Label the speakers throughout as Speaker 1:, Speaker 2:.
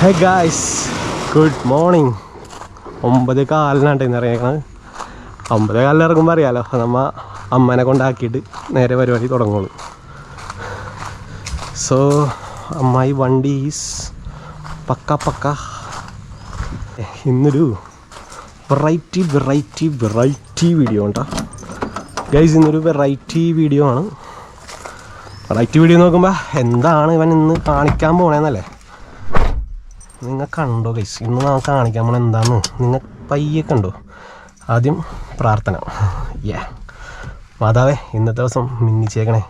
Speaker 1: Hey guys, good morning. 9:15 ഇന്ന് ഇറങ്ങിയേക്കണത്. 9:15 ഇറങ്ങുമ്പോൾ അറിയാമല്ലോ, നമ്മൾ അമ്മേനെ കൊണ്ടാക്കിയിട്ട് നേരെ പരിപാടി തുടങ്ങുള്ളൂ. സോ മൈ വണ്ടി ഈസ് പക്ക. ഇന്നൊരു വെറൈറ്റി വീഡിയോ ഉണ്ടോ ഗൈസ്. ഇന്നൊരു വെറൈറ്റി വീഡിയോ ആണ്. വെറൈറ്റി വീഡിയോ നോക്കുമ്പോൾ എന്താണ് ഇവൻ ഇന്ന് കാണിക്കാൻ പോണേന്നല്ലേ നിങ്ങൾ കണ്ടോ ഗൈസ്. ഇന്ന് നമുക്ക് കാണിക്കാൻ പോണ എന്താണെന്ന് നിങ്ങൾ പയ്യെ കണ്ടോ. ആദ്യം പ്രാർത്ഥന. മാതാവേ ഇന്നത്തെ ദിവസം മിന്നിച്ചേക്കണേ.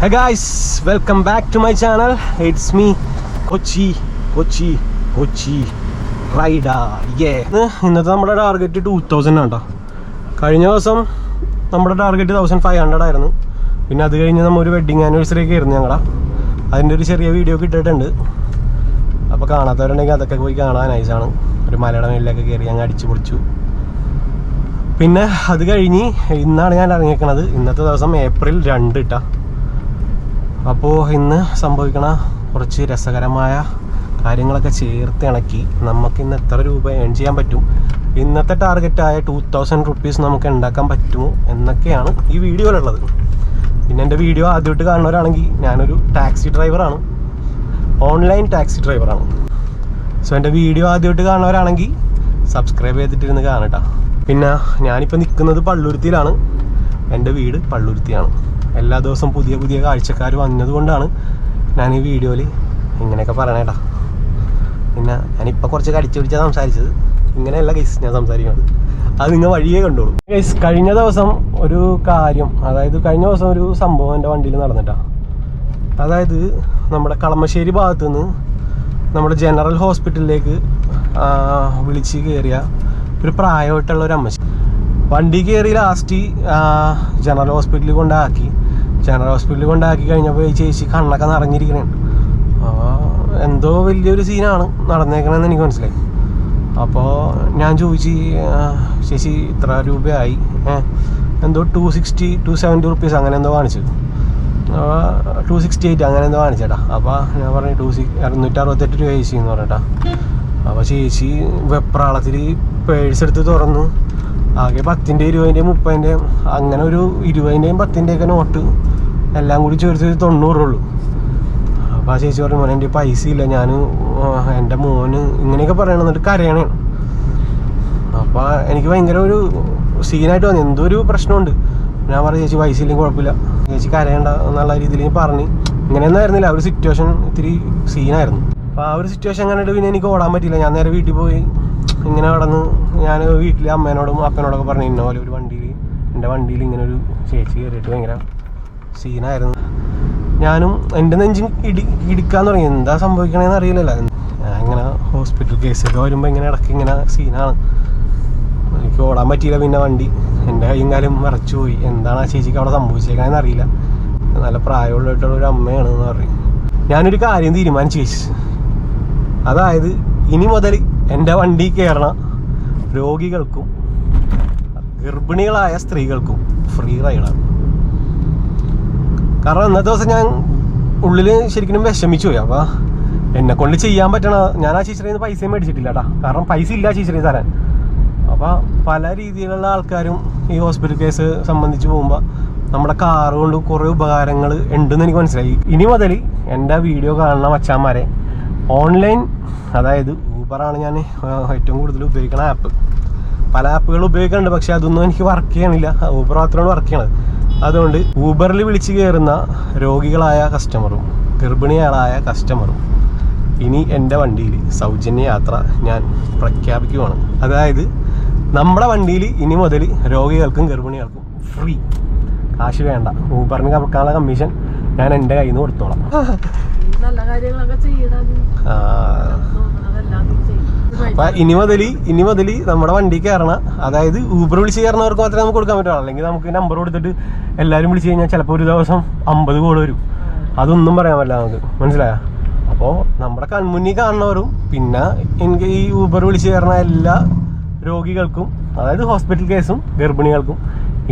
Speaker 1: Hey guys, welcome back to my channel. It's me Kochi rider. ഇന്നത്തെ നമ്മുടെ ടാർഗറ്റ് 2000 ആണ് കേട്ടോ. കഴിഞ്ഞ ദിവസം നമ്മുടെ ടാർഗറ്റ് 1500 ആയിരുന്നു. പിന്നെ അത് കഴിഞ്ഞ് നമ്മൾ ഒരു വെഡ്ഡിങ് ആനിവേഴ്സറി ഒക്കെ ആയിരുന്നു ഞങ്ങളുടെ. അതിൻ്റെ ഒരു ചെറിയ വീഡിയോ കിട്ടിയിട്ടുണ്ട്. അപ്പോൾ കാണാത്തവരുണ്ടെങ്കിൽ അതൊക്കെ പോയി കാണാൻ നൈസാണ്. ഒരു മലയുടെ മേലിലൊക്കെ കയറി അങ്ങ് അടിച്ചു പൊളിച്ചു. പിന്നെ അത് കഴിഞ്ഞ് ഇന്നാണ് ഞാൻ ഇറങ്ങിയേക്കണത്. ഇന്നത്തെ ദിവസം ഏപ്രിൽ 2 ഇട്ടാ. അപ്പോൾ ഇന്ന് സംഭവിക്കണ കുറച്ച് രസകരമായ കാര്യങ്ങളൊക്കെ ചേർത്ത് ഇണക്കി നമുക്ക് ഇന്ന് എത്ര രൂപ ഏൺ ചെയ്യാൻ പറ്റും, ഇന്നത്തെ ടാർഗറ്റായ 2000 റുപ്പീസ് നമുക്ക് ഉണ്ടാക്കാൻ പറ്റുമോ എന്നൊക്കെയാണ് ഈ വീഡിയോയിലുള്ളത്. പിന്നെ എൻ്റെ വീഡിയോ ആദ്യമായിട്ട് കാണുന്നവരാണെങ്കിൽ ഞാനൊരു ടാക്സി ഡ്രൈവറാണ്, ഓൺലൈൻ ടാക്സി ഡ്രൈവറാണ്. സോ എൻ്റെ വീഡിയോ ആദ്യമായിട്ട് കാണുന്നവരാണെങ്കിൽ സബ്സ്ക്രൈബ് ചെയ്തിട്ടിരുന്ന് കാണട്ടോ. പിന്നെ ഞാനിപ്പോൾ നിൽക്കുന്നത് പള്ളുരുത്തിയിലാണ്. എൻ്റെ വീട് പള്ളുരുത്തിയാണ്. എല്ലാ ദിവസവും പുതിയ കാഴ്ചക്കാർ വന്നതുകൊണ്ടാണ് ഞാൻ ഈ വീഡിയോയിൽ ഇങ്ങനെയൊക്കെ പറയണേട്ടാ. പിന്നെ ഞാനിപ്പോൾ കുറച്ച് കടിച്ചു പിടിച്ചാൽ സംസാരിച്ചത്. ഇങ്ങനെയല്ല ഗൈസ് ഞാൻ സംസാരിക്കുന്നത്, അത് നിങ്ങൾ വഴിയേ കണ്ടോളൂ. ഗൈസ്, കഴിഞ്ഞ ദിവസം ഒരു കാര്യം, അതായത് കഴിഞ്ഞ ദിവസം ഒരു സംഭവം എൻ്റെ വണ്ടിയിൽ നടന്നിട്ടാ. അതായത് നമ്മുടെ കളമശ്ശേരി ഭാഗത്തു നിന്ന് നമ്മുടെ ജനറൽ ഹോസ്പിറ്റലിലേക്ക് വിളിച്ച് കയറിയ ഒരു പ്രായമായിട്ടുള്ള ഒരു അമ്മച്ചി വണ്ടി കയറി ലാസ്റ്റ് ജനറൽ ഹോസ്പിറ്റലിൽ കൊണ്ടാക്കി കഴിഞ്ഞപ്പോൾ ഈ ചേച്ചി കണ്ണൊക്കെ നിറഞ്ഞിരിക്കണേ. എന്തോ വലിയൊരു സീനാണ് നടന്നേക്കണമെന്ന് എനിക്ക് മനസ്സിലായി. അപ്പോൾ ഞാൻ ചോദിച്ചു, ചേച്ചി ഇത്ര രൂപയായി? എന്തോ 270 റുപ്പീസ് അങ്ങനെ എന്തോ കാണിച്ചു. 268 അങ്ങനെ എന്തോ കാണിച്ചേട്ടാ. അപ്പോൾ ഞാൻ പറഞ്ഞു 268 രൂപ ചേച്ചി എന്ന് പറഞ്ഞേട്ടാ. അപ്പോൾ ചേച്ചി വെപ്രാളത്തിൽ പേഴ്സ് എടുത്ത് തുറന്ന് ആകെ 10-ൻ്റെ 20-ൻ്റെയും 30-ൻ്റെയും അങ്ങനെ ഒരു 20-ൻ്റെയും 10-ൻ്റെയൊക്കെ നോട്ട് എല്ലാം കൂടി ചേർത്ത് 90 ഉള്ളൂ. അപ്പോൾ ആ ചേച്ചി പറഞ്ഞു, മോനെ എൻ്റെ പൈസ ഇല്ല, ഞാൻ എൻ്റെ മോന് ഇങ്ങനെയൊക്കെ പറയണം, എന്നിട്ട് കരയണേ. അപ്പോൾ എനിക്ക് ഭയങ്കര ഒരു സീനായിട്ട് തോന്നി, എന്തോ ഒരു പ്രശ്നമുണ്ട്. ഞാൻ പറഞ്ഞു, ചേച്ചി പൈസ ഇല്ലെങ്കിൽ കുഴപ്പമില്ല, ചേച്ചി കരയണ്ട എന്നുള്ള രീതിയിൽ പറഞ്ഞ്. ഇങ്ങനെയൊന്നും ആയിരുന്നില്ല, ഒരു സിറ്റുവേഷൻ ഇത്തിരി സീനായിരുന്നു. അപ്പോൾ ആ ഒരു സിറ്റുവേഷൻ കണ്ടിട്ട് പിന്നെ എനിക്ക് ഓടാൻ പറ്റില്ല. ഞാൻ നേരെ വീട്ടിൽ പോയി ഇങ്ങനെ കടന്ന് ഞാൻ വീട്ടിൽ അമ്മേനോടും അപ്പനോടൊക്കെ പറഞ്ഞു, ഇന്ന പോലെ ഒരു എൻ്റെ വണ്ടിയിൽ ഇങ്ങനെ ഒരു ചേച്ചി കയറിയിട്ട് ഭയങ്കര സീനായിരുന്നു. ഞാനും എൻ്റെ നെഞ്ചും ഇടിക്കാൻ തുടങ്ങി. എന്താ സംഭവിക്കണേന്ന് അറിയില്ലല്ലോ. ഞാൻ ഇങ്ങനെ ഹോസ്പിറ്റൽ കേസൊക്കെ വരുമ്പോൾ ഇങ്ങനെ ഇടയ്ക്ക് ഇങ്ങനെ സീനാണ്. എനിക്ക് ഓടാൻ പറ്റിയില്ല. പിന്നെ വണ്ടി എൻ്റെ കൈയും കാലും മറച്ചു പോയി. എന്താണ് ആ ചേച്ചിക്ക് അവിടെ സംഭവിച്ചേക്കാണെന്ന് അറിയില്ല. നല്ല പ്രായമുള്ളതായിട്ടുള്ള ഒരു അമ്മയാണ് എന്ന് പറയും. ഞാനൊരു കാര്യം തീരുമാനിച്ചു ചേച്ചി, അതായത് ഇനി മുതൽ എൻ്റെ വണ്ടി കയറണ രോഗികൾക്കും ഗർഭിണികളായ സ്ത്രീകൾക്കും ഫ്രീ റൈഡാണ്. കാരണം ഇന്നത്തെ ദിവസം ഞാൻ ഉള്ളിൽ ശരിക്കും വിഷമിച്ചു പോയി. അപ്പോൾ എന്നെ കൊണ്ട് ചെയ്യാൻ പറ്റണ, ഞാൻ ആ ചേച്ചിയുടെ നിന്ന് പൈസയും മേടിച്ചിട്ടില്ല കേട്ടോ. കാരണം പൈസ ഇല്ല ചേച്ചിയുടെ തരാൻ. അപ്പോൾ പല രീതിയിലുള്ള ആൾക്കാരും ഈ ഹോസ്പിറ്റൽ കേസ് സംബന്ധിച്ച് പോകുമ്പോൾ നമ്മുടെ കാറ് കൊണ്ട് കുറേ ഉപകാരങ്ങൾ ഉണ്ടെന്ന് എനിക്ക് മനസ്സിലായി. ഇനി മുതൽ എൻ്റെ വീഡിയോ കാണുന്ന മച്ചാന്മാരെ ഓൺലൈൻ, അതായത് ഊബറാണ് ഞാൻ ഏറ്റവും കൂടുതൽ ഉപയോഗിക്കുന്ന ആപ്പ്. പല ആപ്പുകൾ ഉപയോഗിക്കുന്നുണ്ട്, പക്ഷേ അതൊന്നും എനിക്ക് വർക്ക് ചെയ്യണില്ല. ഊബർ മാത്രമാണ് വർക്ക് ചെയ്യണത്. അതുകൊണ്ട് ഊബറിൽ വിളിച്ച് കയറുന്ന രോഗികളായ കസ്റ്റമറും ഗർഭിണികളായ കസ്റ്റമറും ഇനി എൻ്റെ വണ്ടിയിൽ സൗജന്യ യാത്ര ഞാൻ പ്രഖ്യാപിക്കുകയാണ്. അതായത് നമ്മുടെ വണ്ടിയിൽ ഇനി മുതൽ രോഗികൾക്കും ഗർഭിണികൾക്കും ഫ്രീ, കാശ് വേണ്ട. ഊബറിന് കൊടുക്കാനുള്ള കമ്മീഷൻ ഞാൻ എൻ്റെ കയ്യിൽ നിന്ന് കൊടുത്തോളാം. അപ്പൊ ഇനി മുതൽ നമ്മുടെ വണ്ടി കയറണ, അതായത് ഊബർ വിളിച്ച് കയറുന്നവർക്ക് മാത്രമേ നമുക്ക് കൊടുക്കാൻ പറ്റുള്ളൂ. അല്ലെങ്കിൽ നമുക്ക് നമ്പർ കൊടുത്തിട്ട് എല്ലാവരും വിളിച്ച് കഴിഞ്ഞാൽ ചിലപ്പോൾ ഒരു ദിവസം 50 കോൾ വരും. അതൊന്നും പറയാൻ പറ്റില്ല നമുക്ക്, മനസ്സിലായോ? അപ്പോൾ നമ്മുടെ കൺമുന്നിൽ കാണുന്നവരും പിന്നെ എനിക്ക് ഈ ഊബർ വിളിച്ച് കയറുന്ന എല്ലാ രോഗികൾക്കും, അതായത് ഹോസ്പിറ്റൽ കേസും ഗർഭിണികൾക്കും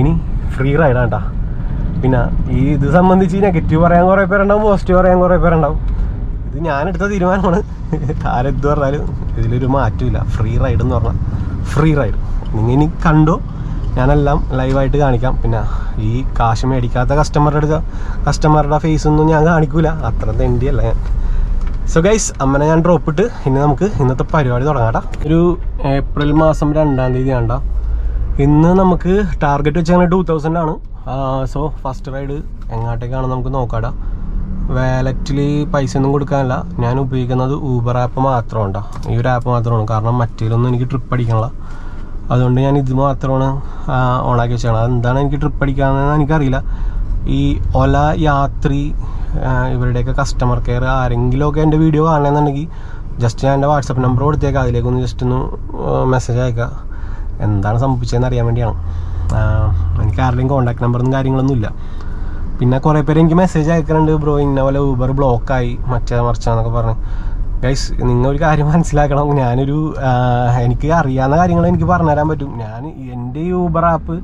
Speaker 1: ഇനി ഫ്രീ റൈഡാണ് കേട്ടോ. പിന്നെ ഈ ഇത് സംബന്ധിച്ച് നെഗറ്റീവ് പറയാൻ കുറേ പേരുണ്ടാവും, പോസിറ്റീവ് പറയാൻ കുറേ പേരുണ്ടാവും. ഇത് ഞാനെടുത്ത തീരുമാനമാണ്. ആരെന്ത് പറഞ്ഞാലും ഇതിലൊരു മാറ്റമില്ല. ഫ്രീ റൈഡ് എന്ന് പറഞ്ഞാൽ ഫ്രീ റൈഡ്. നിങ്ങൾ ഇനി കണ്ടോ, ഞാനെല്ലാം ലൈവായിട്ട് കാണിക്കാം. പിന്നെ ഈ കാശ് മേടിക്കാത്ത കസ്റ്റമറുടെ ഫേസ് ഒന്നും ഞാൻ കാണിക്കൂല, അത്ര തെണ്ടിയല്ല ഞാൻ. സോ ഗൈസ്, അമ്മനെ ഞാൻ ഡ്രോപ്പ് ഇട്ട് ഇനി നമുക്ക് ഇന്നത്തെ പരിപാടി തുടങ്ങാം. ഒരു ഏപ്രിൽ മാസം 2-ാം തീയതി ആണ്ടാ. ഇന്ന് നമുക്ക് ടാർഗറ്റ് വെച്ചാൽ 2000 ആണ്. സോ ഫസ്റ്റ് റൈഡ് എങ്ങോട്ടേക്കാണ് നമുക്ക് നോക്കാടാ. വാലറ്റിൽ പൈസ ഒന്നും കൊടുക്കാനില്ല. ഞാൻ ഉപയോഗിക്കുന്നത് ഊബർ ആപ്പ് മാത്രമാണ്. ഈ ഒരു ആപ്പ് മാത്രമാണ്, കാരണം മറ്റേലൊന്നും എനിക്ക് ട്രിപ്പ് അടിക്കണില്ല. അതുകൊണ്ട് ഞാൻ ഇത് മാത്രമാണ് ഓണാക്കി വെച്ചാണ്. അതെന്താണ് എനിക്ക് ട്രിപ്പ് അടിക്കാമെന്ന് എനിക്കറിയില്ല. ഈ ഒല, യാത്രി, ഇവരുടെയൊക്കെ കസ്റ്റമർ കെയർ ആരെങ്കിലുമൊക്കെ എൻ്റെ വീഡിയോ കാണണമെന്നുണ്ടെങ്കിൽ ജസ്റ്റ് ഞാൻ എൻ്റെ വാട്സപ്പ് നമ്പർ കൊടുത്തേക്കാം. അതിലേക്കൊന്ന് ജസ്റ്റ് ഒന്ന് മെസ്സേജ് അയക്കാം. എന്താണ് സംഭവിച്ചതെന്ന് അറിയാൻ വേണ്ടിയാണ്. എനിക്ക് ആരുടെയും കോൺടാക്ട് നമ്പറൊന്നും കാര്യങ്ങളൊന്നും ഇല്ല. പിന്നെ കുറേ പേര് എനിക്ക് മെസ്സേജ് അയക്കുന്നുണ്ട്, ബ്രോ ഇന്ന പോലെ ഊബർ ബ്ലോക്കായി മറിച്ചാന്നൊക്കെ പറഞ്ഞ്. ഗൈസ്, നിങ്ങൾ ഒരു കാര്യം മനസ്സിലാക്കണം. ഞാനൊരു എനിക്ക് അറിയാവുന്ന കാര്യങ്ങൾ എനിക്ക് പറഞ്ഞുതരാൻ പറ്റും. ഞാൻ എൻ്റെ ഈ ഊബർ ആപ്പ്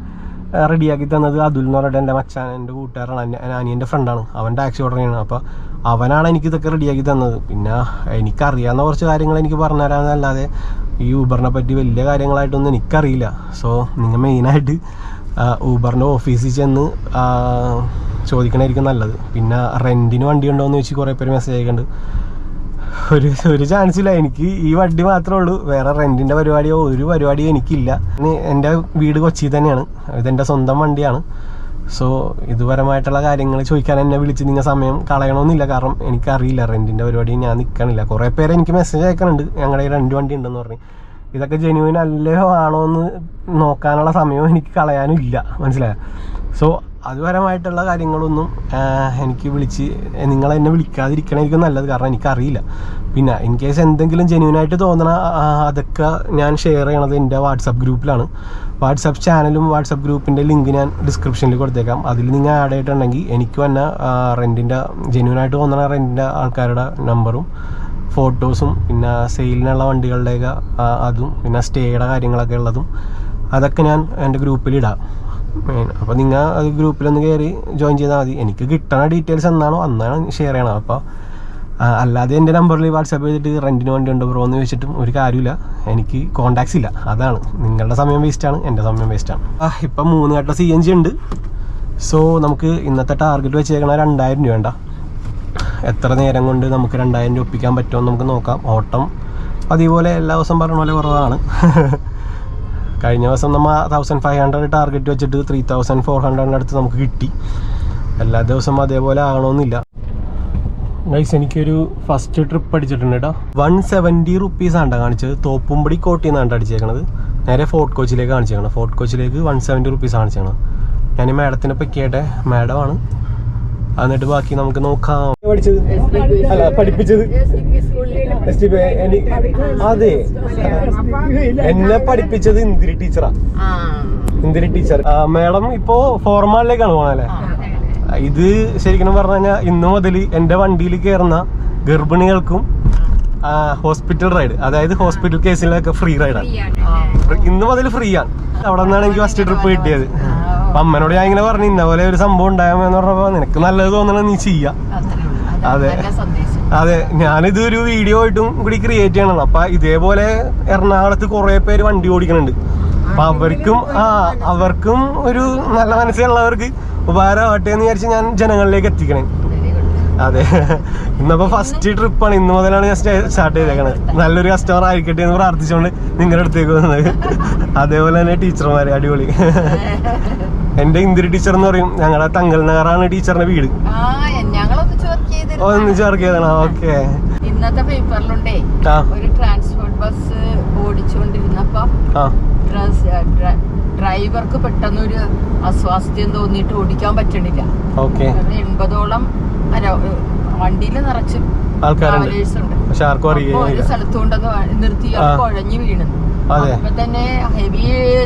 Speaker 1: റെഡിയാക്കി തന്നത് അതുൽ എന്ന് പറഞ്ഞിട്ട് എൻ്റെ മച്ചാൻ, എൻ്റെ കൂട്ടുകാരാണ്, അനിയൻ്റെ ഫ്രണ്ടാണ്. അവൻ ടാക്സി ഓർഡർ ചെയ്യണം. അപ്പോൾ അവനാണ് എനിക്കിതൊക്കെ റെഡിയാക്കി തന്നത്. പിന്നെ എനിക്കറിയാവുന്ന കുറച്ച് കാര്യങ്ങൾ എനിക്ക് പറഞ്ഞുതരാമെന്നല്ലാതെ ഈ ഊബറിനെ പറ്റി വലിയ കാര്യങ്ങളായിട്ടൊന്നും എനിക്കറിയില്ല. സോ നിങ്ങൾ മെയിനായിട്ട് ഊബറിൻ്റെ ഓഫീസിൽ ചെന്ന് ചോദിക്കണമായിരിക്കും നല്ലത്. പിന്നെ റെൻറ്റിന് വണ്ടി ഉണ്ടോ എന്ന് ചോദിച്ച് കുറേ പേര് മെസ്സേജ് അയക്കുന്നുണ്ട്. ഒരു ചാൻസ് ഇല്ല. എനിക്ക് ഈ വണ്ടി മാത്രമേ ഉള്ളൂ. വേറെ റെൻറ്റിൻ്റെ പരിപാടിയോ ഒരു പരിപാടിയോ എനിക്കില്ല. എൻ്റെ വീട് കൊച്ചിയിൽ തന്നെയാണ്. ഇതെൻ്റെ സ്വന്തം വണ്ടിയാണ്. സോ ഇതുപരമായിട്ടുള്ള കാര്യങ്ങൾ ചോദിക്കാൻ എന്നെ വിളിച്ച് നിങ്ങൾ സമയം കളയണമെന്നില്ല. കാരണം എനിക്കറിയില്ല റെൻറ്റിൻ്റെ പരിപാടി, ഞാൻ നിൽക്കണില്ല. കുറേ പേര് എനിക്ക് മെസ്സേജ് അയക്കുന്നുണ്ട്, ഞങ്ങളുടെ ഈ റെൻറ്റ് വണ്ടി ഉണ്ടെന്ന് പറഞ്ഞ്. ഇതൊക്കെ ജെന്യുവിൻ അല്ലയോ ആണോ എന്ന് നോക്കാനുള്ള സമയവും എനിക്ക് കളയാനും ഇല്ല, മനസ്സിലായോ? സോ അതുപരമായിട്ടുള്ള കാര്യങ്ങളൊന്നും എനിക്ക് വിളിച്ച് നിങ്ങളെന്നെ വിളിക്കാതിരിക്കണമായിരിക്കും നല്ലത്, കാരണം എനിക്കറിയില്ല. പിന്നെ ഇൻ കേസ് എന്തെങ്കിലും ജെന്യുവനായിട്ട് തോന്നണ അതൊക്കെ ഞാൻ ഷെയർ ചെയ്യണത് എൻ്റെ വാട്സപ്പ് ഗ്രൂപ്പിലാണ്. വാട്സപ്പ് ചാനലും വാട്സപ്പ് ഗ്രൂപ്പിൻ്റെ ലിങ്ക് ഞാൻ ഡിസ്ക്രിപ്ഷനിൽ കൊടുത്തേക്കാം. അതിൽ നിങ്ങൾ ആഡ് ആയിട്ടുണ്ടെങ്കിൽ എനിക്ക് തന്നെ റെൻറ്റിൻ്റെ ജെന്യുവനായിട്ട് തോന്നണ റെൻറ്റിൻ്റെ ആൾക്കാരുടെ നമ്പറും ഫോട്ടോസും പിന്നെ സെയിലിനുള്ള വണ്ടികളുടെയൊക്കെ അതും പിന്നെ സ്റ്റേയുടെ കാര്യങ്ങളൊക്കെ ഉള്ളതും അതൊക്കെ ഞാൻ എൻ്റെ ഗ്രൂപ്പിലിടാം. അപ്പോൾ നിങ്ങൾ അത് ഗ്രൂപ്പിലൊന്ന് കയറി ജോയിൻ ചെയ്താൽ മതി. എനിക്ക് കിട്ടണ ഡീറ്റെയിൽസ് എന്നാണോ അന്നാണ് ഷെയർ ചെയ്യണം. അപ്പോൾ അല്ലാതെ എൻ്റെ നമ്പറിൽ വാട്സാപ്പ് ചെയ്തിട്ട് റെൻറ്റിന് വണ്ടി ഉണ്ടോ ബ്രോ എന്ന് ചോദിച്ചിട്ടും ഒരു കാര്യമില്ല. എനിക്ക് കോൺടാക്ട്സ് ഇല്ല. അതാണ് നിങ്ങളുടെ സമയം വേസ്റ്റാണ്, എൻ്റെ സമയം വേസ്റ്റാണ്. ഇപ്പം 3 ഘട്ട CNG ഉണ്ട്. സോ നമുക്ക് ഇന്നത്തെ ടാർഗറ്റ് വെച്ചേക്കണ 2000 രൂപ വേണ്ട. എത്ര നേരം കൊണ്ട് നമുക്ക് 2000 രൂപ ഒപ്പിക്കാൻ പറ്റുമെന്ന് നമുക്ക് നോക്കാം. ഓട്ടം അതേപോലെ എല്ലാ ദിവസവും പറഞ്ഞ പോലെ കുറവാണ്. കഴിഞ്ഞ ദിവസം നമ്മൾ 1500 ടാർഗറ്റ് വെച്ചിട്ട് 3400 അടുത്ത് നമുക്ക് കിട്ടി. എല്ലാ ദിവസവും അതേപോലെ ആകണമെന്നില്ല. ഗൈസ്, എനിക്കൊരു ഫസ്റ്റ് ട്രിപ്പ് അടിച്ചിട്ടുണ്ട് കേട്ടോ. 170 റുപ്പീസാണ് കാണിച്ചത്. തോപ്പുംപടി കോട്ടിൽ നിന്നാണ് അടിച്ചേക്കണത്. നേരെ ഫോർട്ട് കൊച്ചിയിലേക്ക് കാണിച്ചേക്കണം. ഫോർട്ട് കൊച്ചിയിലേക്ക് 170 റുപ്പീസ് കാണിച്ചേക്കണം. ഞാൻ മാഡത്തിനെ പറ്റിയാട്ടെ, മാഡമാണ്. എന്നിട്ട് ബാക്കി നമുക്ക് നോക്കാം. പഠിപ്പിച്ചത് അതെ, എന്നെ പഠിപ്പിച്ചത് ഇന്ദിരി ടീച്ചറാ. ഇന്ദിരി ടീച്ചർ മാഡം ഇപ്പോ ഫോർമാലിലേക്കാണ് പോണല്ലേ. ഇത് ശരിക്കും പറഞ്ഞു കഴിഞ്ഞാൽ ഇന്ന് മുതൽ എൻ്റെ വണ്ടിയിൽ കയറുന്ന ഗർഭിണികൾക്കും ഹോസ്പിറ്റൽ റൈഡ്, അതായത് ഹോസ്പിറ്റൽ കേസിലൊക്കെ ഫ്രീ റൈഡാണ്. ഇന്ന് മുതൽ ഫ്രീ ആണ്. അവിടെ നിന്നാണ് എനിക്ക് ഫസ്റ്റ് ട്രിപ്പ് കിട്ടിയത്. അപ്പൊ അമ്മനോട് ഞാൻ ഇങ്ങനെ പറഞ്ഞു, ഇന്ന പോലെ ഒരു സംഭവം ഉണ്ടായെന്ന് പറഞ്ഞപ്പോ നിനക്ക് നല്ലത് തോന്നണ നീ ചെയ്യാം. അതെ അതെ, ഞാനിത് ഒരു വീഡിയോ ആയിട്ടും കൂടി ക്രിയേറ്റ് ചെയ്യണം. അപ്പൊ ഇതേപോലെ എറണാകുളത്ത് കുറെ പേര് വണ്ടി ഓടിക്കുന്നുണ്ട്. അപ്പൊ അവർക്കും ഒരു നല്ല മനസ്സിലുള്ളവർക്ക് ഉപകാരമാവട്ടെ എന്ന് വിചാരിച്ച് ഞാൻ ജനങ്ങളിലേക്ക് എത്തിക്കണേ. അതെ, ഇന്നപ്പോ ഫസ്റ്റ് ട്രിപ്പാണ്. ഇന്ന് മുതലാണ് ഞാൻ സ്റ്റാർട്ട് ചെയ്തേക്കണത്. നല്ലൊരു കസ്റ്റമർ ആയിരിക്കട്ടെ എന്ന് പ്രാർത്ഥിച്ചുകൊണ്ട് നിങ്ങളുടെ അടുത്തേക്ക് വന്നത്. അതേപോലെ തന്നെ ടീച്ചർമാര് അടിപൊളി. എന്റെ ഇന്ദിരി ടീച്ചർ എന്ന് പറയും. ഞങ്ങളുടെ തങ്കൽ നഗറാണ് ടീച്ചറിന്റെ വീട്. ഒന്ന് ചേർക്ക് ചെയ്തണോ? ഓക്കെ.
Speaker 2: ഇന്നത്തെ പേപ്പറിലുണ്ടേ ഒരു ട്രാൻസ്പോർട്ട് ബസ് ഓടിച്ചുകൊണ്ടിരുന്നപ്പോ ഡ്രൈവർക്ക് പെട്ടെന്നൊരു അസ്വാസ്ഥ്യം തോന്നിയിട്ട് ഓടിക്കാൻ പറ്റണില്ല. 80ഓളം വണ്ടിയിൽ നിറച്ച് ട്രാവലേഴ്സ് ഉണ്ട്. ഒരു സ്ഥലത്തുകൊണ്ടൊന്ന് നിർത്തി കുഴഞ്ഞു വീണു. അപ്പൊ തന്നെ ഹെവി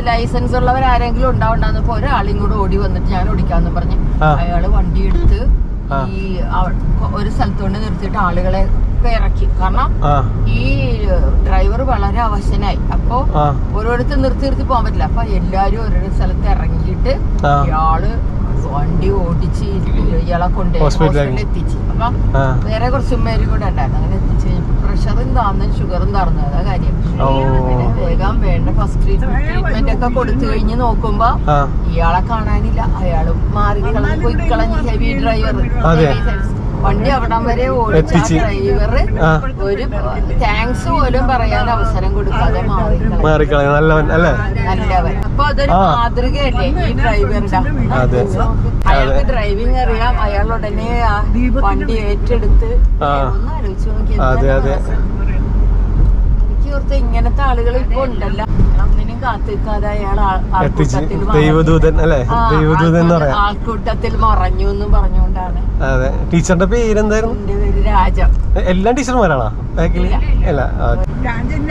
Speaker 2: ലൈസൻസ് ഉള്ളവർ ആരെങ്കിലും ഉണ്ടാവണ്ടെന്നപ്പോ ഒരാളും കൂടെ ഓടി വന്നിട്ട് ഞാൻ ഓടിക്കാന്ന് പറഞ്ഞ് അയാള് വണ്ടി എടുത്ത് ഈ ഒരു സ്ഥലത്തുകൊണ്ട് നിർത്തിയിട്ട് ആളുകളെ ഇറക്കി. കാരണം ഈ ഡ്രൈവർ വളരെ അവശനായി. അപ്പൊ ഓരോരുത്തർ നിർത്തി പോകാൻ പറ്റില്ല. അപ്പൊ എല്ലാരും ഓരോ സ്ഥലത്ത് ഇറങ്ങിയിട്ട് ഇയാള് വണ്ടി ഓടിച്ച് ഇയാളെ കൊണ്ട് ഹോസ്പിറ്റലിൽ എത്തിച്ച്. അപ്പൊ വേറെ കുറച്ച് പേരും കൂടെ ഉണ്ടായിരുന്നു. അങ്ങനെ എത്തിച്ച് കഴിഞ്ഞപ്പോ പ്രഷറും താന്നു ഷുഗറും താന്നു. അതാ കാര്യം. പിന്നെ വേഗം വേണ്ട ഫസ്റ്റ് ട്രീറ്റ്മെന്റ് ഒക്കെ കൊടുത്തു കഴിഞ്ഞ് നോക്കുമ്പോ ഇയാളെ കാണാനില്ല. അയാളും മാറിക്കളഞ്ഞ് പോയിക്കളഞ്ഞ്. ഹെവി ഡ്രൈവർ വണ്ടി അവിടം വരെ ഓടിച്ച ഡ്രൈവർ ഒരു താങ്ക്സ് പോലും പറയാൻ അവസരം കൊടുക്കാതെ മാറിക്കളഞ്ഞു. നല്ലവൻ. അപ്പൊ അതൊരു മാതൃകയല്ലേ ഈ ഡ്രൈവറുടെ. അയാൾക്ക് ഡ്രൈവിംഗ് അറിയാം. അയാൾ ഉടനെ വണ്ടി ഏറ്റെടുത്ത് ഒന്ന് ആലോചിച്ച് നോക്കിയത്. എനിക്ക് ഓർത്ത് ഇങ്ങനത്തെ ആളുകൾ ഇപ്പൊ ഉണ്ടല്ലോ. ഒന്നിനും കാത്തിക്കാതെ അയാൾ ആൾക്കൂട്ടത്തിൽ മറഞ്ഞു എന്നും പറഞ്ഞുകൊണ്ടാണ്.
Speaker 1: അതെ. ടീച്ചറിന്റെ പേരെന്തായിരുന്നു?
Speaker 2: എന്റെ പേര് രാജ.
Speaker 1: എല്ലാ ടീച്ചർമാരാണോ?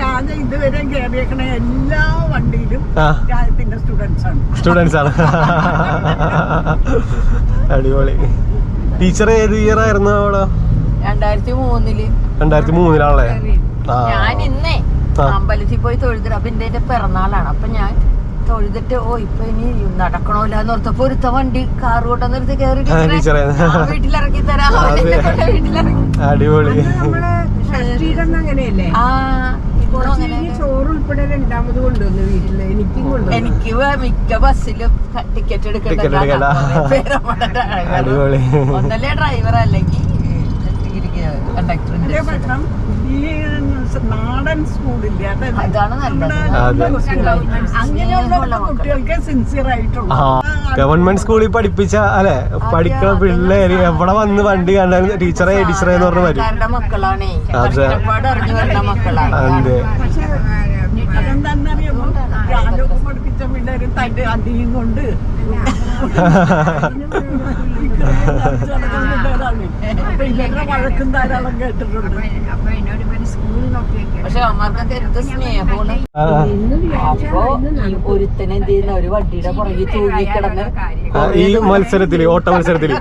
Speaker 3: രാജ ഇതുവരെ കയറിയേക്കണ എല്ലാ വണ്ടിയിലും രാജത്തിന്റെ
Speaker 1: സ്റ്റുഡൻസ് ആണ്. അടിപൊളി. ടീച്ചർ ഏത് ഇയർ ആയിരുന്നു അവിടെ? 2003-ലാണല്ലേ?
Speaker 2: ഞാൻ ഇന്നേ അമ്പലത്തിൽ പോയി തൊഴുതിട്ട്. അപ്പൊ എന്റെ പിറന്നാളാണ്. അപ്പൊ ഞാൻ തൊഴുതിട്ട് ഇപ്പൊ ഇനി നടക്കണോല്ല എന്ന് ഓർത്തപ്പോ ഒരുത്ത വണ്ടി കാർ കൊണ്ടുവന്നിട്ട് കയറി വീട്ടിലിറക്കി തരാം. വീട്ടിലിറങ്ങി.
Speaker 1: അടിപൊളി.
Speaker 3: അങ്ങനെയല്ലേ? ചോറ് ഉൾപ്പെടെ 2ാമത് കൊണ്ടുവന്നു വീട്ടില്. എനിക്ക്
Speaker 2: മിക്ക ബസ്സിലും ടിക്കറ്റ് എടുക്കണ്ട. ഒന്നല്ലേ ഡ്രൈവർ അല്ലെങ്കിൽ കണ്ടക്ടറിന്റെ.
Speaker 3: നാടൻ സ്കൂളില്ല.
Speaker 2: അതാണ് നല്ലത്.
Speaker 3: അങ്ങനെയുള്ള കുട്ടികൾക്ക് സിൻസിയർ ആയിട്ടുള്ള
Speaker 1: ഗവൺമെന്റ് സ്കൂളിൽ പഠിപ്പിച്ച അല്ലെ പഠിക്കണ പിള്ളേര് എവിടെ വന്ന് വണ്ടി കണ്ടാലും ടീച്ചറെ ടീച്ചറെ എന്ന് പറഞ്ഞ വരും.
Speaker 2: മക്കളാണേ. കഷ്ടപ്പാട് അറിഞ്ഞു വരുന്ന മക്കളാണ്.
Speaker 1: അതെ.
Speaker 3: അതെന്താന്നറിയുമ്പോ രാജൊക്കെ പഠിപ്പിച്ച പിള്ളേര് തന്റെ അടിയും കൊണ്ട് വഴക്കും ധാരാളം കേട്ടിട്ടുണ്ട്.
Speaker 2: പക്ഷെ അമ്മമാർക്കൊക്കെ എന്ത് സ്നേഹമാണ്. അപ്പൊ ഒരുത്തനെ എന്ത് ചെയ്യുന്ന ഒരു വണ്ടിയുടെ പുറകെ തൂങ്ങിക്കിടന്ന്
Speaker 1: ഈ മത്സരത്തില് ഓട്ട മത്സരത്തില്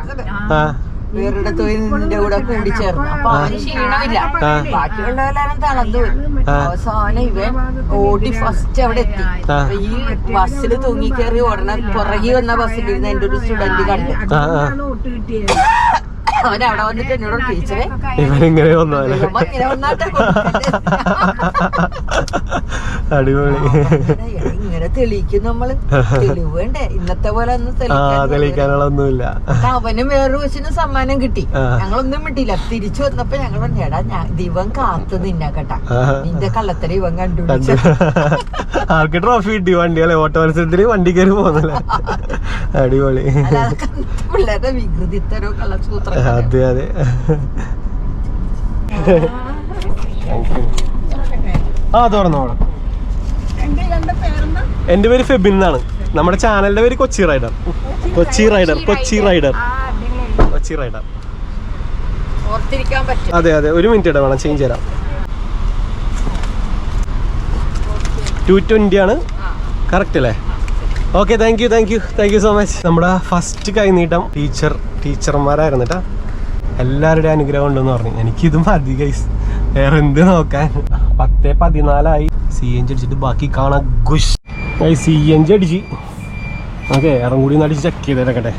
Speaker 2: വേറെ തൊഴിലിന്റെ കൂടെ കൂടിച്ചേർന്നു. അപ്പൊ അവന് ക്ഷീണമില്ല. ബാക്കിയുള്ളവരെല്ലാം തളർന്നു. അവസാനം ഇവൻ ഓടി ഫസ്റ്റ് അവിടെ എത്തി. അപ്പൊ ഈ ബസ്സിൽ തൂങ്ങിക്കേറി ഓടണ പുറകെ വന്ന ബസ്സിലിരുന്ന് എന്റെ ഒരു സ്റ്റുഡന്റ് കണ്ട്. അവൻ അവിടെ വന്നിട്ട് എന്നോട് ടീച്ചറെ
Speaker 1: ഇവനിങ്ങനെ അടിപൊളി.
Speaker 2: ഇങ്ങനെ തെളിയിക്കും നമ്മള്. തെളിവ് വേണ്ടേ? ഇന്നത്തെ പോലെ ഒന്നും
Speaker 1: തെളിയിക്കാനുള്ളൊന്നുമില്ല.
Speaker 2: അവനും വേറൊരു കൊച്ചിന് സമ്മാനം കിട്ടി. ഞങ്ങളൊന്നും വിട്ടില്ല. തിരിച്ചു വന്നപ്പോ ഞങ്ങൾ പറഞ്ഞാ ദിവൻ കാത്തു നിന്നാക്കട്ടാ, നിന്റെ കള്ളത്തര ഇവൻ കണ്ടുപിടിച്ചു.
Speaker 1: ആർക്ക് ട്രോഫി കിട്ടി? വണ്ടി അല്ലെ ഓട്ട മത്സരത്തില് വണ്ടി കയറി പോകുന്നില്ല. അടിപൊളി.
Speaker 2: പിള്ളേരുടെ വികൃതിത്തരോ കള്ളസൂത്രം.
Speaker 1: അതെ അതെ. തുറന്നോളാം. എന്റെ പേര് ഫെബിൻ എന്നാണ്. നമ്മുടെ ചാനലിന്റെ പേര് കൊച്ചി റൈഡർ. അതെ അതെ. ഒരു മിനിറ്റ് ഇടാം, വേണം ചേഞ്ച് തരാം. 220 ആണ് കറക്റ്റ് അല്ലേ? Okay, thank you so much. നമ്മുടെ ഫസ്റ്റ് കൈനീട്ടം ടീച്ചർമാരായിരുന്നു കേട്ടോ. എല്ലാവരുടെയും അനുഗ്രഹം ഉണ്ടെന്ന് പറഞ്ഞു. എനിക്കിത് മതി ഗൈസ്, വേറെ എന്ത് നോക്കാൻ. 10:14 CNG അടിച്ചിട്ട് ബാക്കി കാണാം. ഗുഷ് CNG അടിച്ച്. ഓക്കെ, ഇറങ്ങൂടി അടിച്ച് ചെക്ക് ചെയ്തേക്കട്ടെ.